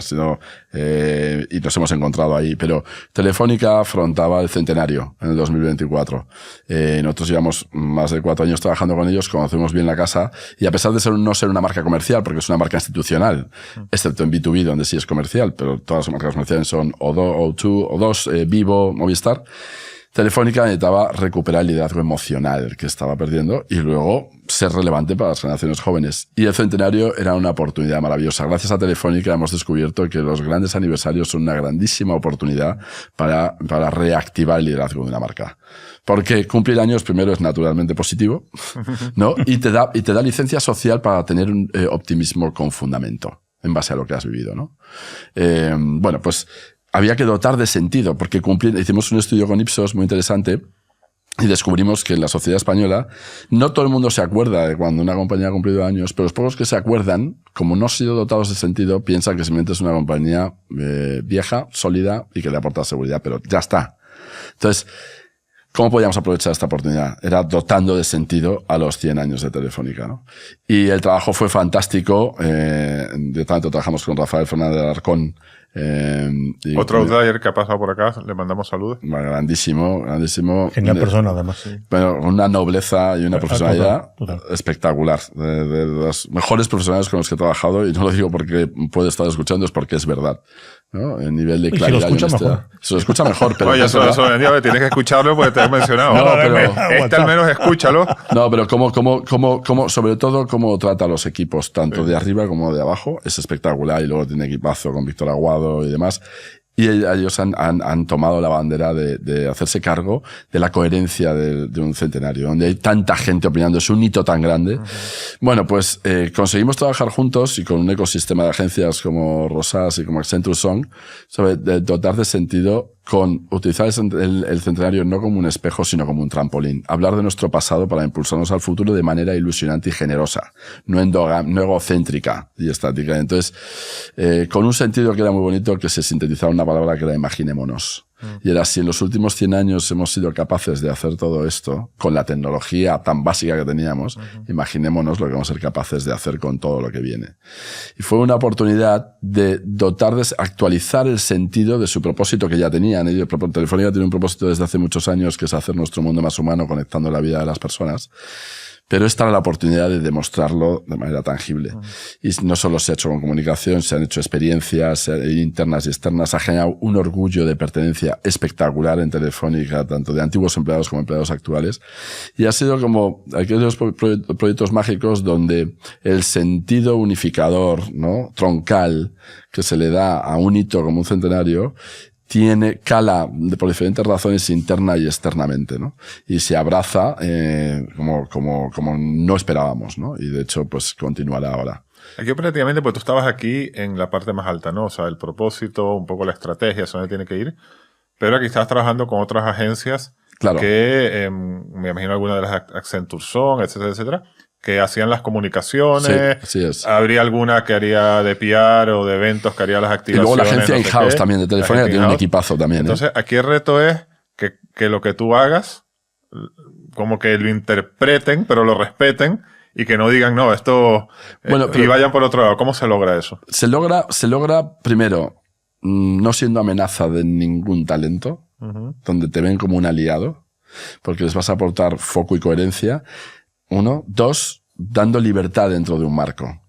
sido y nos hemos encontrado ahí, pero Telefónica afrontaba el centenario en el 2024. Nosotros llevamos más de 4 años trabajando con ellos, conocemos bien la casa y a pesar de no ser una marca comercial, porque es una marca institucional, excepto en B2B donde sí es comercial, pero todas las marcas comerciales son O2, Vivo, Movistar. Telefónica necesitaba recuperar el liderazgo emocional que estaba perdiendo y luego ser relevante para las generaciones jóvenes. Y el centenario era una oportunidad maravillosa. Gracias a Telefónica hemos descubierto que los grandes aniversarios son una grandísima oportunidad para reactivar el liderazgo de una marca. Porque cumplir años primero es naturalmente positivo, ¿no? Y te da licencia social para tener un optimismo con fundamento en base a lo que has vivido, ¿no? Bueno, pues había que dotar de sentido, porque hicimos un estudio con Ipsos muy interesante y descubrimos que en la sociedad española no todo el mundo se acuerda de cuando una compañía ha cumplido años, pero los pocos que se acuerdan, como no han sido dotados de sentido, piensan que simplemente es una compañía vieja, sólida y que le aporta seguridad, pero ya está. Entonces, ¿cómo podíamos aprovechar esta oportunidad? Era dotando de sentido a los 100 años de Telefónica, ¿no? Y el trabajo fue fantástico. De tanto trabajamos con Rafael Fernández de Alarcón.
Otro outlier que ha pasado por acá, le mandamos saludos.
Grandísimo.
Genial persona, además. Sí.
Pero una nobleza y una profesionalidad
total.
espectacular. De los mejores profesionales con los que he trabajado, y no lo digo porque puede estar escuchando, es porque es verdad, ¿no? El nivel de claridad. Se lo escucha mejor, pero...
Oye, eso tienes que escucharlo porque te he mencionado.
No, pero
este al menos escúchalo.
No, pero como sobre todo cómo trata a los equipos, tanto de arriba como de abajo, es espectacular. Y luego tiene equipazo con Víctor Aguado y demás. Y ellos han tomado la bandera de hacerse cargo de la coherencia de un centenario, donde hay tanta gente opinando, es un hito tan grande. Bueno, pues conseguimos trabajar juntos y con un ecosistema de agencias como Rosas y como Accenture Song, sobre dotar de sentido con utilizar el centenario no como un espejo, sino como un trampolín. Hablar de nuestro pasado para impulsarnos al futuro de manera ilusionante y generosa, no egocéntrica y estática. Entonces, con un sentido que era muy bonito, que se sintetizaba una palabra que era imaginémonos. Y era, si en los últimos 100 años hemos sido capaces de hacer todo esto con la tecnología tan básica que teníamos, imaginémonos lo que vamos a ser capaces de hacer con todo lo que viene. Y fue una oportunidad de actualizar el sentido de su propósito que ya tenían. Telefónica tiene un propósito desde hace muchos años, que es hacer nuestro mundo más humano conectando la vida de las personas. Pero esta era la oportunidad de demostrarlo de manera tangible. Y no solo se ha hecho con comunicación, se han hecho experiencias internas y externas. Ha generado un orgullo de pertenencia espectacular en Telefónica, tanto de antiguos empleados como empleados actuales. Y ha sido como aquellos proyectos mágicos donde el sentido unificador, ¿no?, troncal, que se le da a un hito como un centenario, cala por diferentes razones interna y externamente, ¿no? Y se abraza como no esperábamos, ¿no? Y de hecho, pues continuará ahora.
Aquí prácticamente, pues tú estabas aquí en la parte más alta, ¿no? O sea, el propósito, un poco la estrategia, hacia dónde tiene que ir. Pero aquí estabas trabajando con otras agencias, claro, que me imagino algunas de las Accenture son, etcétera, etcétera, que hacían las comunicaciones.
Sí, así es.
Habría alguna que haría de PR o de eventos que haría las activaciones.
Y luego la agencia in-house también de Telefónica tiene un equipazo también.
Entonces, aquí el reto es que lo que tú hagas, como que lo interpreten, pero lo respeten y que no digan, no, esto... y vayan por otro lado. ¿Cómo se logra eso?
Se logra primero, no siendo amenaza de ningún talento, donde te ven como un aliado, porque les vas a aportar foco y coherencia. 1, 2, dando libertad dentro de un marco.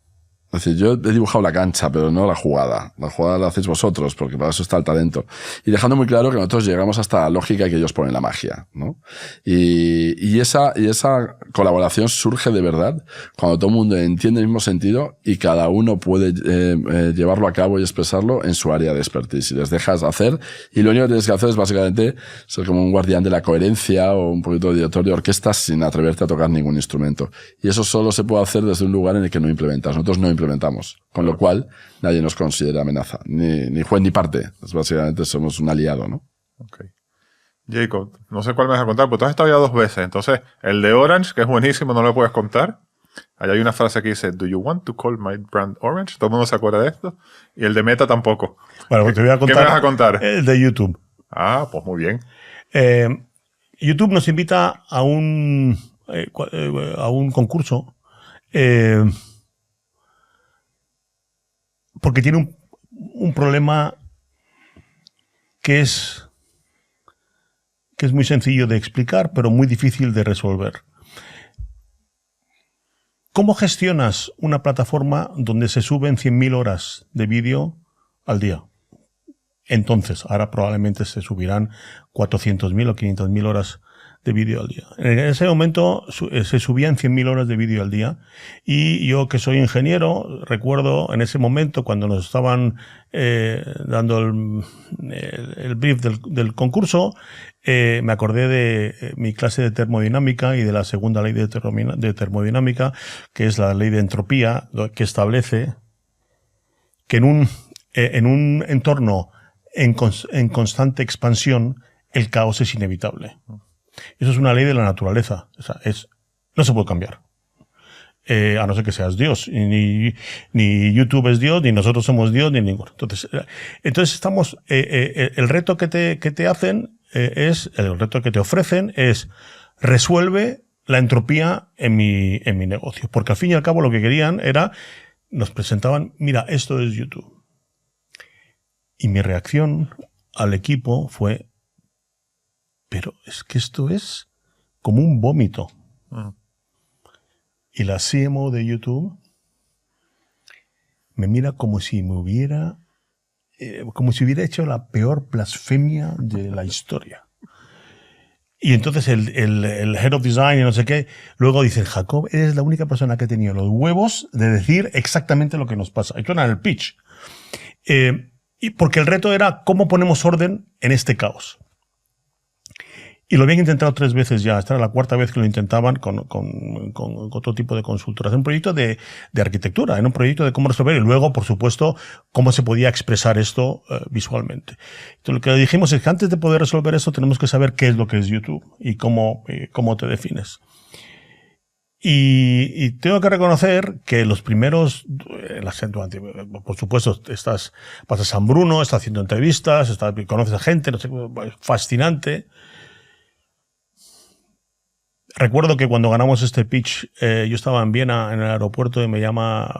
Es decir, yo he dibujado la cancha, pero no la jugada. La jugada la hacéis vosotros, porque para eso está el talento. Y dejando muy claro que nosotros llegamos hasta la lógica y que ellos ponen la magia, ¿no? Y esa colaboración surge de verdad cuando todo el mundo entiende el mismo sentido y cada uno puede llevarlo a cabo y expresarlo en su área de expertise. Y les dejas hacer, y lo único que tienes que hacer es básicamente ser como un guardián de la coherencia o un poquito de director de orquesta sin atreverte a tocar ningún instrumento. Y eso solo se puede hacer desde un lugar en el que no implementas. Nosotros no implementamos, con lo cual nadie nos considera amenaza, ni juez ni parte. Pues básicamente somos un aliado, ¿no?
Okay. Jacob, no sé cuál me vas a contar, pero tú has estado ya 2 veces. Entonces, el de Orange, que es buenísimo, no lo puedes contar. Allá hay una frase que dice, "Do you want to call my brand Orange?" Todo el mundo se acuerda de esto. Y el de Meta tampoco.
Bueno, pues te voy a contar.
¿Qué me vas a contar?
El de YouTube.
Ah, pues muy bien.
YouTube nos invita a un concurso porque tiene un problema que es muy sencillo de explicar, pero muy difícil de resolver. ¿Cómo gestionas una plataforma donde se suben 100.000 horas de vídeo al día? Entonces, ahora probablemente se subirán 400.000 o 500.000 horas de vídeo al día. En ese momento se subían 100.000 horas de vídeo al día, y yo, que soy ingeniero, recuerdo en ese momento cuando nos estaban dando el brief del concurso, me acordé de mi clase de termodinámica y de la segunda ley de termodinámica, que es la ley de entropía, que establece que en un entorno en constante expansión, el caos es inevitable. Eso es una ley de la naturaleza. O sea, no se puede cambiar. A no ser que seas Dios. Ni YouTube es Dios, ni nosotros somos Dios, ni ninguno. Entonces estamos, el reto que te hacen el reto que te ofrecen es: resuelve la entropía en mi negocio. Porque al fin y al cabo lo que querían era, nos presentaban, mira, esto es YouTube. Y mi reacción al equipo fue: pero es que esto es como un vómito. Y la CMO de YouTube me mira como si hubiera hecho la peor blasfemia de la historia. Y entonces el Head of Design y no sé qué, luego dice: Jacob, eres la única persona que ha tenido los huevos de decir exactamente lo que nos pasa. Esto era el pitch. Y porque el reto era cómo ponemos orden en este caos. Y lo habían intentado 3 veces ya. Esta era la 4ª vez que lo intentaban con otro tipo de consultoras. En un proyecto de arquitectura, en un proyecto de cómo resolver, y luego, por supuesto, cómo se podía expresar esto visualmente. Entonces, lo que le dijimos es que antes de poder resolver esto tenemos que saber qué es lo que es YouTube y cómo te defines. Y tengo que reconocer que los primeros, por supuesto, vas a San Bruno, estás haciendo entrevistas, conoces a gente, no sé, fascinante. Recuerdo que cuando ganamos este pitch, yo estaba en Viena, en el aeropuerto, y me llama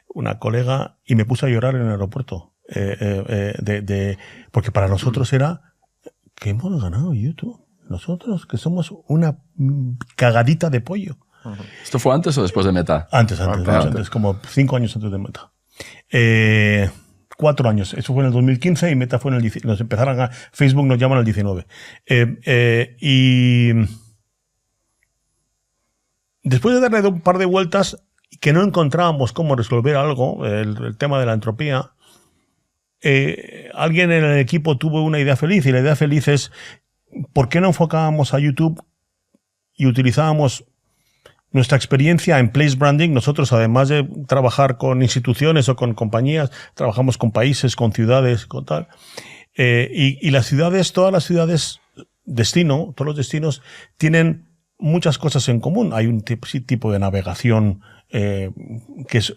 una colega y me puse a llorar en el aeropuerto. Porque para nosotros era que hemos ganado YouTube. Nosotros, que somos una cagadita de pollo.
¿Esto fue antes o después de Meta?
Antes, como 5 años antes de Meta. 4 años. Eso fue en el 2015 y Meta fue en el 19. Facebook nos llaman al 19. Y después de darle un par de vueltas, que no encontrábamos cómo resolver algo, el tema de la entropía, alguien en el equipo tuvo una idea feliz, y la idea feliz es: ¿por qué no enfocábamos a YouTube y utilizábamos nuestra experiencia en place branding? Nosotros, además de trabajar con instituciones o con compañías, trabajamos con países, con ciudades, con tal. Y las ciudades, todas las ciudades destino, todos los destinos tienen muchas cosas en común. Hay un tipo de navegación que es,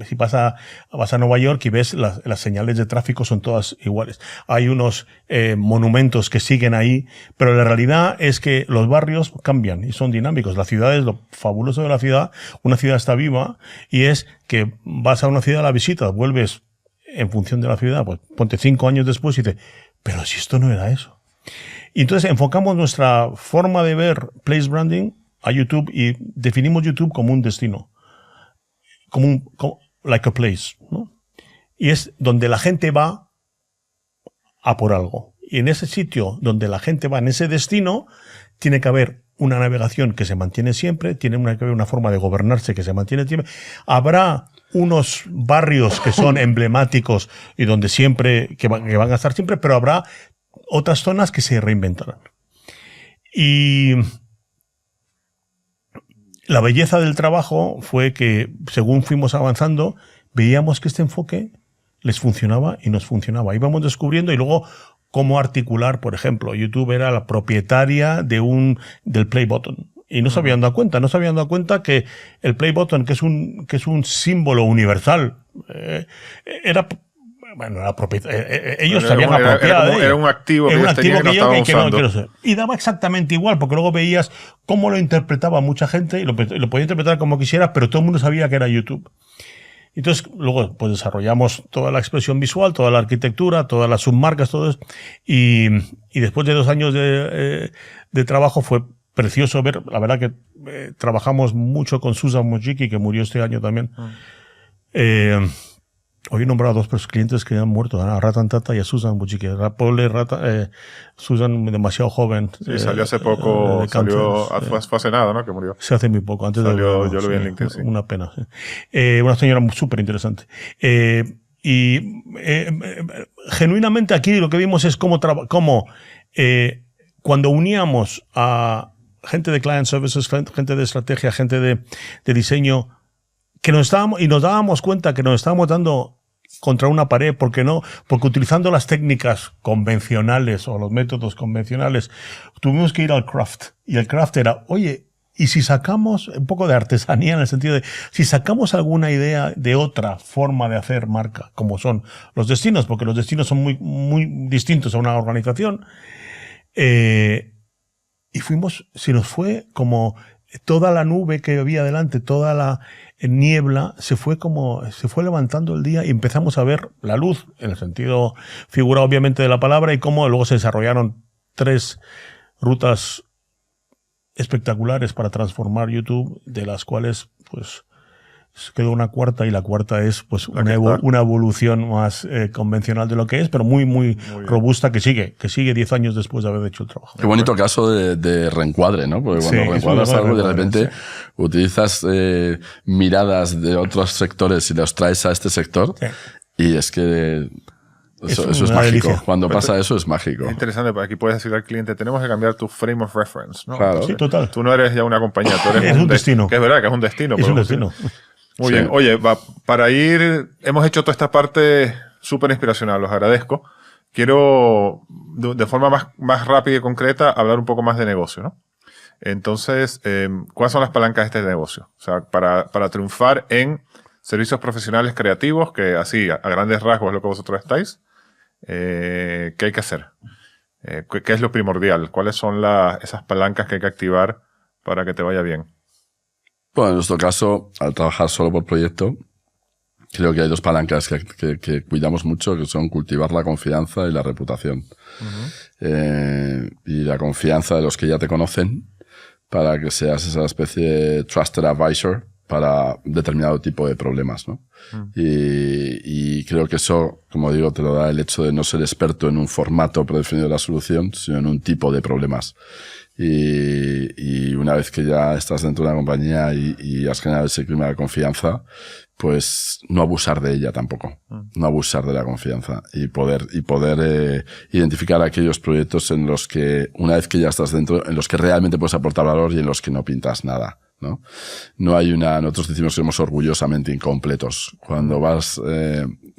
si vas a Nueva York y ves las señales de tráfico son todas iguales. Hay unos monumentos que siguen ahí, pero la realidad es que los barrios cambian y son dinámicos. La ciudad es lo fabuloso de la ciudad. Una ciudad está viva, y es que vas a una ciudad a la visita, vuelves en función de la ciudad, pues ponte 5 años después y dices: pero si esto no era eso. Y entonces enfocamos nuestra forma de ver place branding a YouTube y definimos YouTube como un destino. Como like a place, ¿no? Y es donde la gente va a por algo. Y en ese sitio donde la gente va, en ese destino, tiene que haber una navegación que se mantiene siempre, tiene que haber una forma de gobernarse que se mantiene siempre. Habrá unos barrios que son emblemáticos y donde siempre, que van a estar siempre, pero habrá otras zonas que se reinventarán. Y la belleza del trabajo fue que, según fuimos avanzando, veíamos que este enfoque les funcionaba y nos funcionaba. Íbamos descubriendo, y luego cómo articular, por ejemplo, YouTube era la propietaria del play button. Y no se habían dado cuenta que el play button, que es un símbolo universal, era ellos se habían apropiado.
Era un activo que no quiero ser.
Y daba exactamente igual, porque luego veías cómo lo interpretaba mucha gente, y lo podía interpretar como quisiera, pero todo el mundo sabía que era YouTube. Entonces, luego pues desarrollamos toda la expresión visual, toda la arquitectura, todas las submarcas, todo eso. Y después de 2 años de trabajo fue precioso ver. La verdad que trabajamos mucho con Susan Wojcicki, que murió este año también. Hoy he nombrado a 2 clientes que han muerto, a Ratan Tata y a Susan Buchique. Susan demasiado joven.
Sí, salió hace poco, fue hace nada, ¿no? Que murió.
Se hace muy poco. Antes
salió, yo lo vi en LinkedIn, sí.
Una pena. Sí. Una señora súper interesante. Genuinamente aquí lo que vimos es cómo cuando uníamos a gente de client services, gente de estrategia, gente de diseño, que nos dábamos cuenta que nos estábamos dando contra una pared, porque utilizando las técnicas convencionales o los métodos convencionales, tuvimos que ir al craft. Y el craft era, oye, ¿y si sacamos un poco de artesanía en el sentido de, si sacamos alguna idea de otra forma de hacer marca, como son los destinos, porque los destinos son muy, muy distintos a una organización, y se nos fue como toda la nube que había delante, toda la niebla, se fue levantando el día y empezamos a ver la luz, en el sentido figurado obviamente de la palabra, y cómo luego se desarrollaron 3 rutas espectaculares para transformar YouTube, de las cuales pues quedó una cuarta, y la cuarta es pues una evolución más convencional de lo que es, pero muy, muy robusta, que sigue 10 años después de haber hecho el trabajo.
Qué bonito caso de reencuadre, ¿no? Porque cuando reencuadras algo, de repente utilizas miradas de otros sectores y los traes a este sector, y es que eso es mágico. Delicia. Cuando pasa eso es mágico.
Es interesante, porque aquí puedes decir al cliente, tenemos que cambiar tu frame of reference, ¿no?
Claro. Sí, total.
Tú no eres ya una compañía, tú eres
un destino.
Que es verdad que es un destino.
Es un destino.
Muy bien. Oye, para ir, hemos hecho toda esta parte súper inspiracional, los agradezco. Quiero, de forma más rápida y concreta, hablar un poco más de negocio, ¿no? Entonces, ¿cuáles son las palancas de este negocio? O sea, para triunfar en servicios profesionales creativos, que así, a grandes rasgos es lo que vosotros estáis, ¿qué hay que hacer? ¿Qué es lo primordial? ¿Cuáles son esas palancas que hay que activar para que te vaya bien?
Bueno, en nuestro caso, al trabajar solo por proyecto, creo que hay 2 palancas que cuidamos mucho, que son cultivar la confianza y la reputación. Y la confianza de los que ya te conocen, para que seas esa especie de trusted advisor para determinado tipo de problemas, ¿no? Y creo que eso, como digo, te lo da el hecho de no ser experto en un formato predefinido de la solución, sino en un tipo de problemas. Y una vez que ya estás dentro de una compañía y has generado ese clima de confianza, pues no abusar de ella tampoco. No abusar de la confianza y poder identificar aquellos proyectos en los que, una vez que ya estás dentro, en los que realmente puedes aportar valor y en los que no pintas nada, ¿no? Nosotros decimos que somos orgullosamente incompletos. Cuando vas,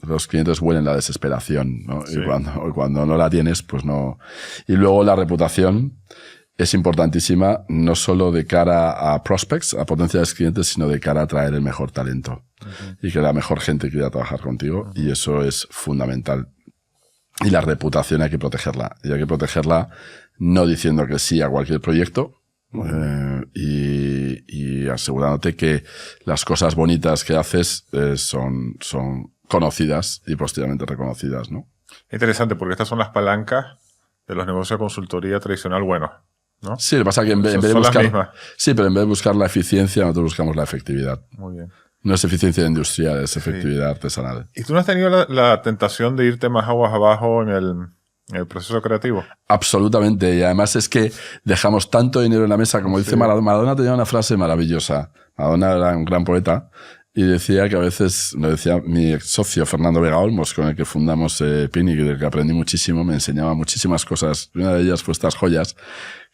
los clientes huelen la desesperación, ¿no? Sí. Y cuando no la tienes, pues no. Y luego la reputación es importantísima, no solo de cara a prospects, a potenciales clientes, sino de cara a atraer el mejor talento. Y que la mejor gente quiera trabajar contigo. Y eso es fundamental. Y la reputación hay que protegerla. Y hay que protegerla no diciendo que sí a cualquier proyecto, y asegurándote que las cosas bonitas que haces son conocidas y posteriormente reconocidas, ¿no?
Interesante, porque estas son las palancas de los negocios de consultoría tradicional buenos, ¿no?
Sí, lo que pasa es que en vez de buscar, sí, pero en vez de buscar la eficiencia, nosotros buscamos la efectividad.
Muy bien.
No es eficiencia industrial, es efectividad artesanal.
¿Y tú no has tenido la tentación de irte más aguas abajo en el proceso creativo?
Absolutamente. Y además es que dejamos tanto dinero en la mesa, como dice Maradona. Maradona tenía una frase maravillosa. Maradona era un gran poeta y decía que a veces, lo decía mi ex socio Fernando Vega Olmos, con el que fundamos Pinic, y del que aprendí muchísimo, me enseñaba muchísimas cosas. Una de ellas fue estas joyas.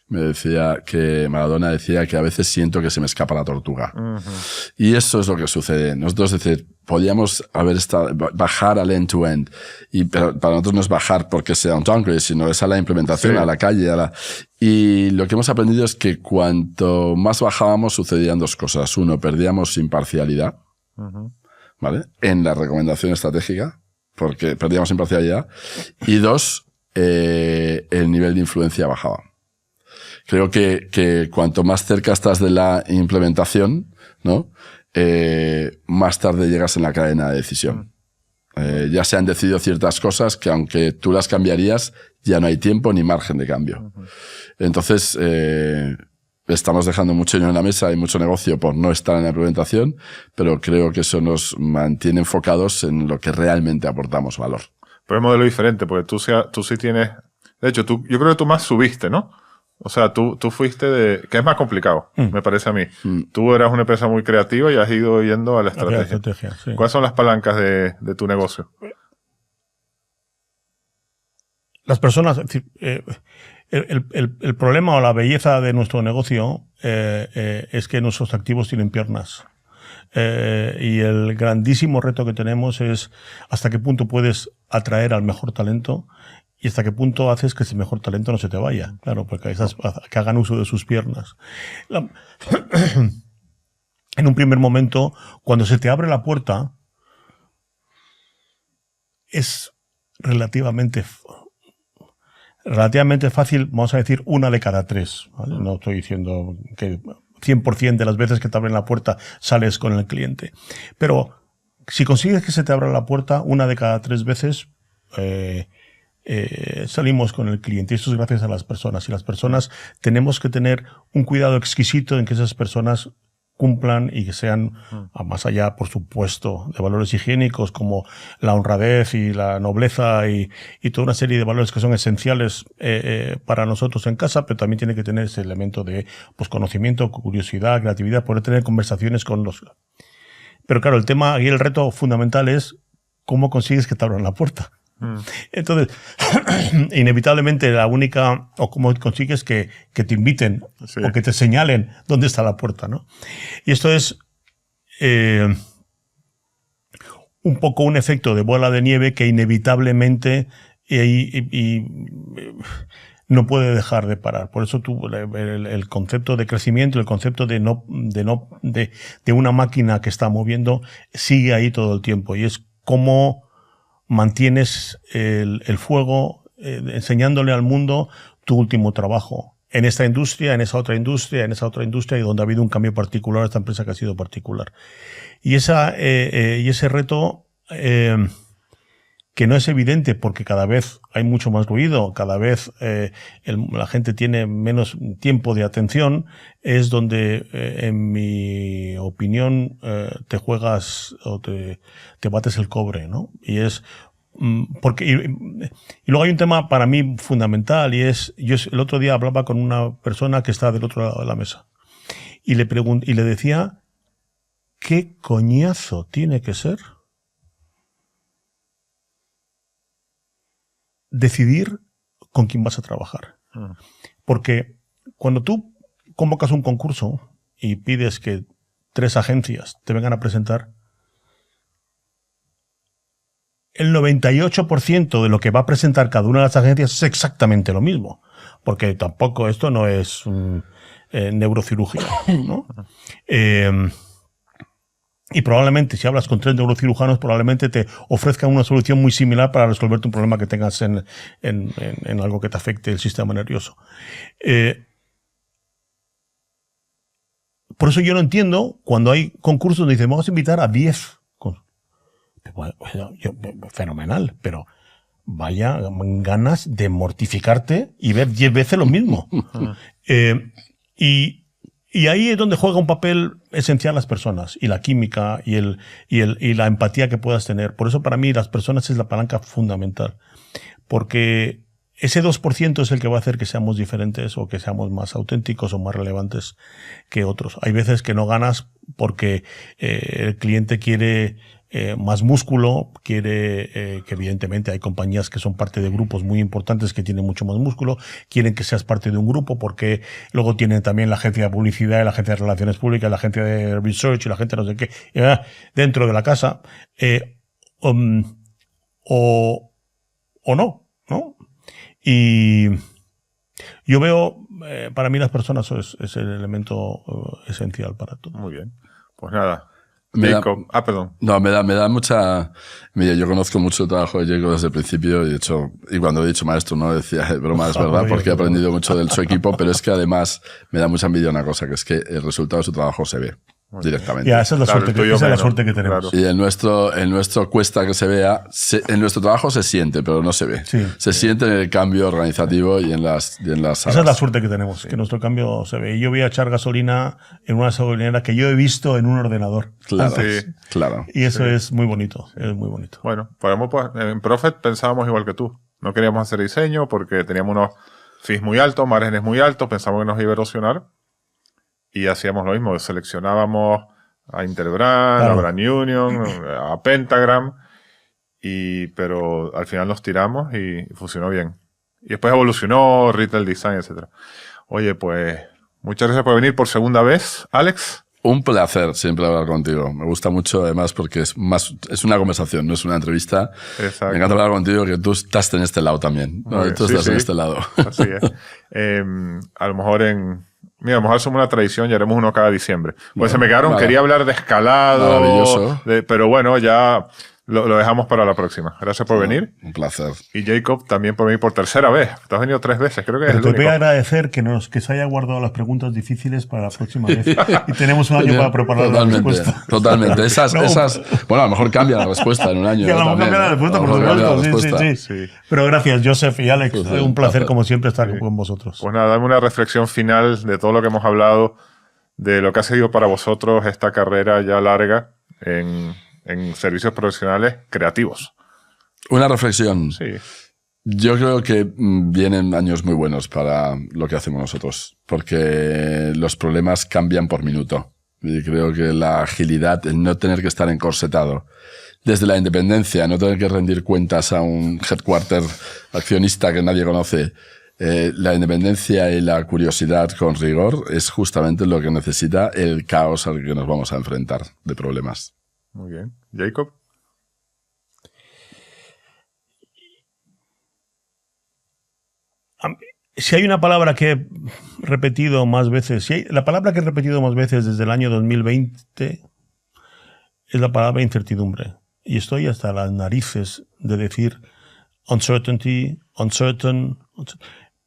Maradona decía que a veces siento que se me escapa la tortuga. Y eso es lo que sucede. Nosotros, podíamos bajar al end-to-end. Pero para nosotros no es bajar porque sea un downgrade, sino es a la implementación, a la calle, y lo que hemos aprendido es que cuanto más bajábamos sucedían 2 cosas. 1, perdíamos imparcialidad, ¿vale? En la recomendación estratégica, porque perdíamos imparcialidad. Y 2, el nivel de influencia bajaba. Creo que cuanto más cerca estás de la implementación, ¿no? Más tarde llegas en la cadena de decisión. Ya se han decidido ciertas cosas que, aunque tú las cambiarías, ya no hay tiempo ni margen de cambio. Entonces, estamos dejando mucho dinero en la mesa y mucho negocio por no estar en la implementación, pero creo que eso nos mantiene enfocados en lo que realmente aportamos valor.
Pero es un modelo diferente, porque tú sí tienes... De hecho, yo creo que tú más subiste, ¿no? O sea, tú fuiste que es más complicado, me parece a mí. Tú eras una empresa muy creativa y has ido yendo a la estrategia.
Sí.
¿Cuáles son las palancas de tu negocio?
Las personas... Es decir, el problema o la belleza de nuestro negocio es que nuestros activos tienen piernas. Y el grandísimo reto que tenemos es hasta qué punto puedes atraer al mejor talento y hasta qué punto haces que ese mejor talento no se te vaya. Claro, porque que hagan uso de sus piernas. En un primer momento, cuando se te abre la puerta, es relativamente fácil, vamos a decir, 1 de cada 3. ¿Vale? No estoy diciendo que 100% de las veces que te abren la puerta sales con el cliente. Pero si consigues que se te abra la puerta 1 de cada 3 veces, salimos con el cliente. Y esto es gracias a las personas. Y las personas tenemos que tener un cuidado exquisito en que esas personas cumplan y que sean, más allá, por supuesto, de valores higiénicos como la honradez y la nobleza y toda una serie de valores que son esenciales para nosotros en casa, pero también tiene que tener ese elemento de pues, conocimiento, curiosidad, creatividad, poder tener conversaciones con los... Pero claro, el tema y el reto fundamental es cómo consigues que te abran la puerta. Entonces, inevitablemente o cómo consigues que te inviten o que te señalen dónde está la puerta, ¿no? Y esto es un poco un efecto de bola de nieve que inevitablemente no puede dejar de parar. Por eso el concepto de crecimiento, el concepto de una máquina que está moviendo sigue ahí todo el tiempo y es cómo mantienes el fuego enseñándole al mundo tu último trabajo. En esta industria, en esa otra industria, en esa otra industria y donde ha habido un cambio particular, esta empresa que ha sido particular. Y ese reto que no es evidente porque cada vez hay mucho más ruido, cada vez la gente tiene menos tiempo de atención, es donde, en mi opinión, te juegas o te bates el cobre, ¿no? Y es porque y luego hay un tema para mí fundamental y es, yo el otro día hablaba con una persona que está del otro lado de la mesa y le decía ¿qué coñazo tiene que ser decidir con quién vas a trabajar? Porque cuando tú convocas un concurso y pides que 3 agencias te vengan a presentar, el 98% de lo que va a presentar cada una de las agencias es exactamente lo mismo. Porque tampoco esto no es neurocirugía, ¿no? Y probablemente, si hablas con 3 neurocirujanos, probablemente te ofrezcan una solución muy similar para resolverte un problema que tengas en algo que te afecte el sistema nervioso. Por eso yo no entiendo cuando hay concursos donde dicen, vamos a invitar a 10. Bueno, fenomenal, pero vaya ganas de mortificarte y ver 10 veces lo mismo. Y ahí es donde juega un papel esencial las personas y la química y la empatía que puedas tener. Por eso para mí las personas es la palanca fundamental. Porque ese 2% es el que va a hacer que seamos diferentes o que seamos más auténticos o más relevantes que otros. Hay veces que no ganas porque el cliente quiere más músculo, quiere que evidentemente hay compañías que son parte de grupos muy importantes que tienen mucho más músculo, quieren que seas parte de un grupo porque luego tienen también la agencia de publicidad, la agencia de relaciones públicas, la agencia de research y la gente no sé qué, dentro de la casa, o no, ¿no? Y yo veo, para mí las personas es el elemento esencial para todo.
Muy bien. Pues nada.
Perdón. No, me da mucha... Mira, yo conozco mucho el trabajo de Jacob desde el principio y cuando he dicho maestro no decía de broma, es verdad, porque he aprendido mucho de su equipo, pero es que además me da mucha envidia una cosa, que es que el resultado de su trabajo se ve. directamente.
Ya, esa es la
Claro,
suerte,
el tuyo
esa es la
menos,
suerte que tenemos.
claro.
Y el nuestro cuesta que se vea. En nuestro trabajo se siente, pero no se ve.
Sí.
Se siente en el cambio organizativo y en las
Esa es la suerte que tenemos, que nuestro cambio se ve. Y yo voy a echar gasolina en una gasolinera que yo he visto en un ordenador.
Claro,
Sí.
claro.
Y eso es muy bonito, es muy bonito.
Bueno, en Prophet pensábamos igual que tú. No queríamos hacer diseño porque teníamos unos fees muy altos, márgenes muy altos, pensamos que nos iba a erosionar. Y hacíamos lo mismo, seleccionábamos a Interbrand,
Claro.
a Brand Union, a Pentagram, pero al final nos tiramos y funcionó bien. Y después evolucionó, Retail Design, etc. Oye, pues muchas gracias por venir por segunda vez, Alex.
Un placer siempre hablar contigo. Me gusta mucho, además, porque es una conversación, no es una entrevista.
Exacto.
Me encanta hablar contigo, que tú estás en este lado también. ¿no?
Muy bien.
Tú
Sí,
estás
sí.
en este lado.
Así es. A lo mejor Mira, a lo mejor somos una tradición y haremos uno cada diciembre. Pues
Bueno,
se me quedaron,
nada.
quería hablar de escalado.
Maravilloso.
Pero bueno, ya lo dejamos para la próxima. Gracias por venir.
Un placer.
Y Jacob también por venir por tercera vez. Te has venido 3 veces, creo que
Pero
es
te
el
voy a
único.
agradecer que se haya guardado las preguntas difíciles para la próxima vez. Y tenemos un año para preparar la respuesta.
Totalmente. Esas, bueno, a lo mejor cambia la respuesta en un año.
Y a lo
¿no?
mejor
También,
cambia la
¿no?
respuesta,
A lo
por
mejor cambia la
supuesto. Sí,
respuesta.
sí.
Sí.
Pero gracias, Joseph y Alex.
Pues,
un
un
placer,
placer.
como siempre, estar con vosotros.
Pues nada, dame una reflexión final de todo lo que hemos hablado, de lo que ha sido para vosotros esta carrera ya larga en servicios profesionales creativos.
Una reflexión.
Sí.
Yo creo que vienen años muy buenos para lo que hacemos nosotros, porque los problemas cambian por minuto. Y creo que la agilidad, el no tener que estar encorsetado, desde la independencia, no tener que rendir cuentas a un headquarter accionista que nadie conoce, la independencia y la curiosidad con rigor es justamente lo que necesita el caos al que nos vamos a enfrentar de problemas.
Muy bien. Jacob.
Si hay una palabra que he repetido más veces, la palabra que he repetido más veces desde el año 2020 es la palabra incertidumbre. Y estoy hasta las narices de decir uncertainty, uncertain,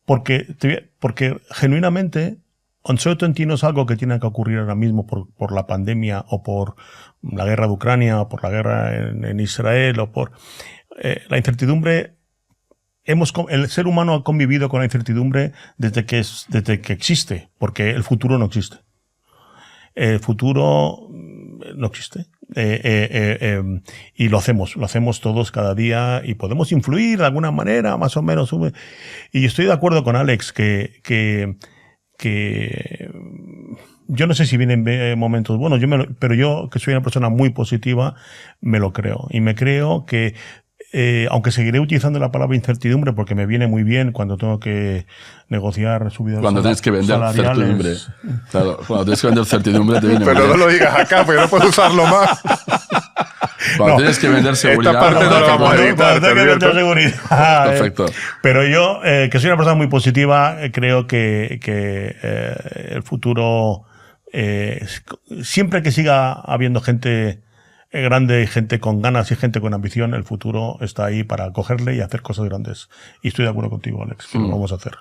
porque genuinamente uncertainty no es algo que tiene que ocurrir ahora mismo por la pandemia o por la guerra de Ucrania o por la guerra en Israel o por la incertidumbre. El ser humano ha convivido con la incertidumbre desde que existe, porque el futuro no existe. El futuro no existe. Y lo hacemos todos cada día y podemos influir de alguna manera, más o menos. Y estoy de acuerdo con Alex que yo no sé si vienen momentos buenos, pero yo, que soy una persona muy positiva, me lo creo. Y me creo que aunque seguiré utilizando la palabra incertidumbre porque me viene muy bien cuando tengo que negociar subidas
Cuando tienes que vender certidumbre.
salariales.
Claro, cuando tienes que vender certidumbre te viene
Pero
muy
no
bien.
lo digas acá porque no puedo usarlo más.
Cuando
No.
tienes que vender seguridad.
parte no la vamos a
perfecto.
editar.
Cuando tengo que
te
vender seguridad.
Perfecto.
Pero yo, que soy una persona muy positiva, creo que el futuro, siempre que siga habiendo gente grande, gente con ganas y gente con ambición, el futuro está ahí para cogerle y hacer cosas grandes. Y estoy de acuerdo contigo, Alex, que lo vamos a hacer.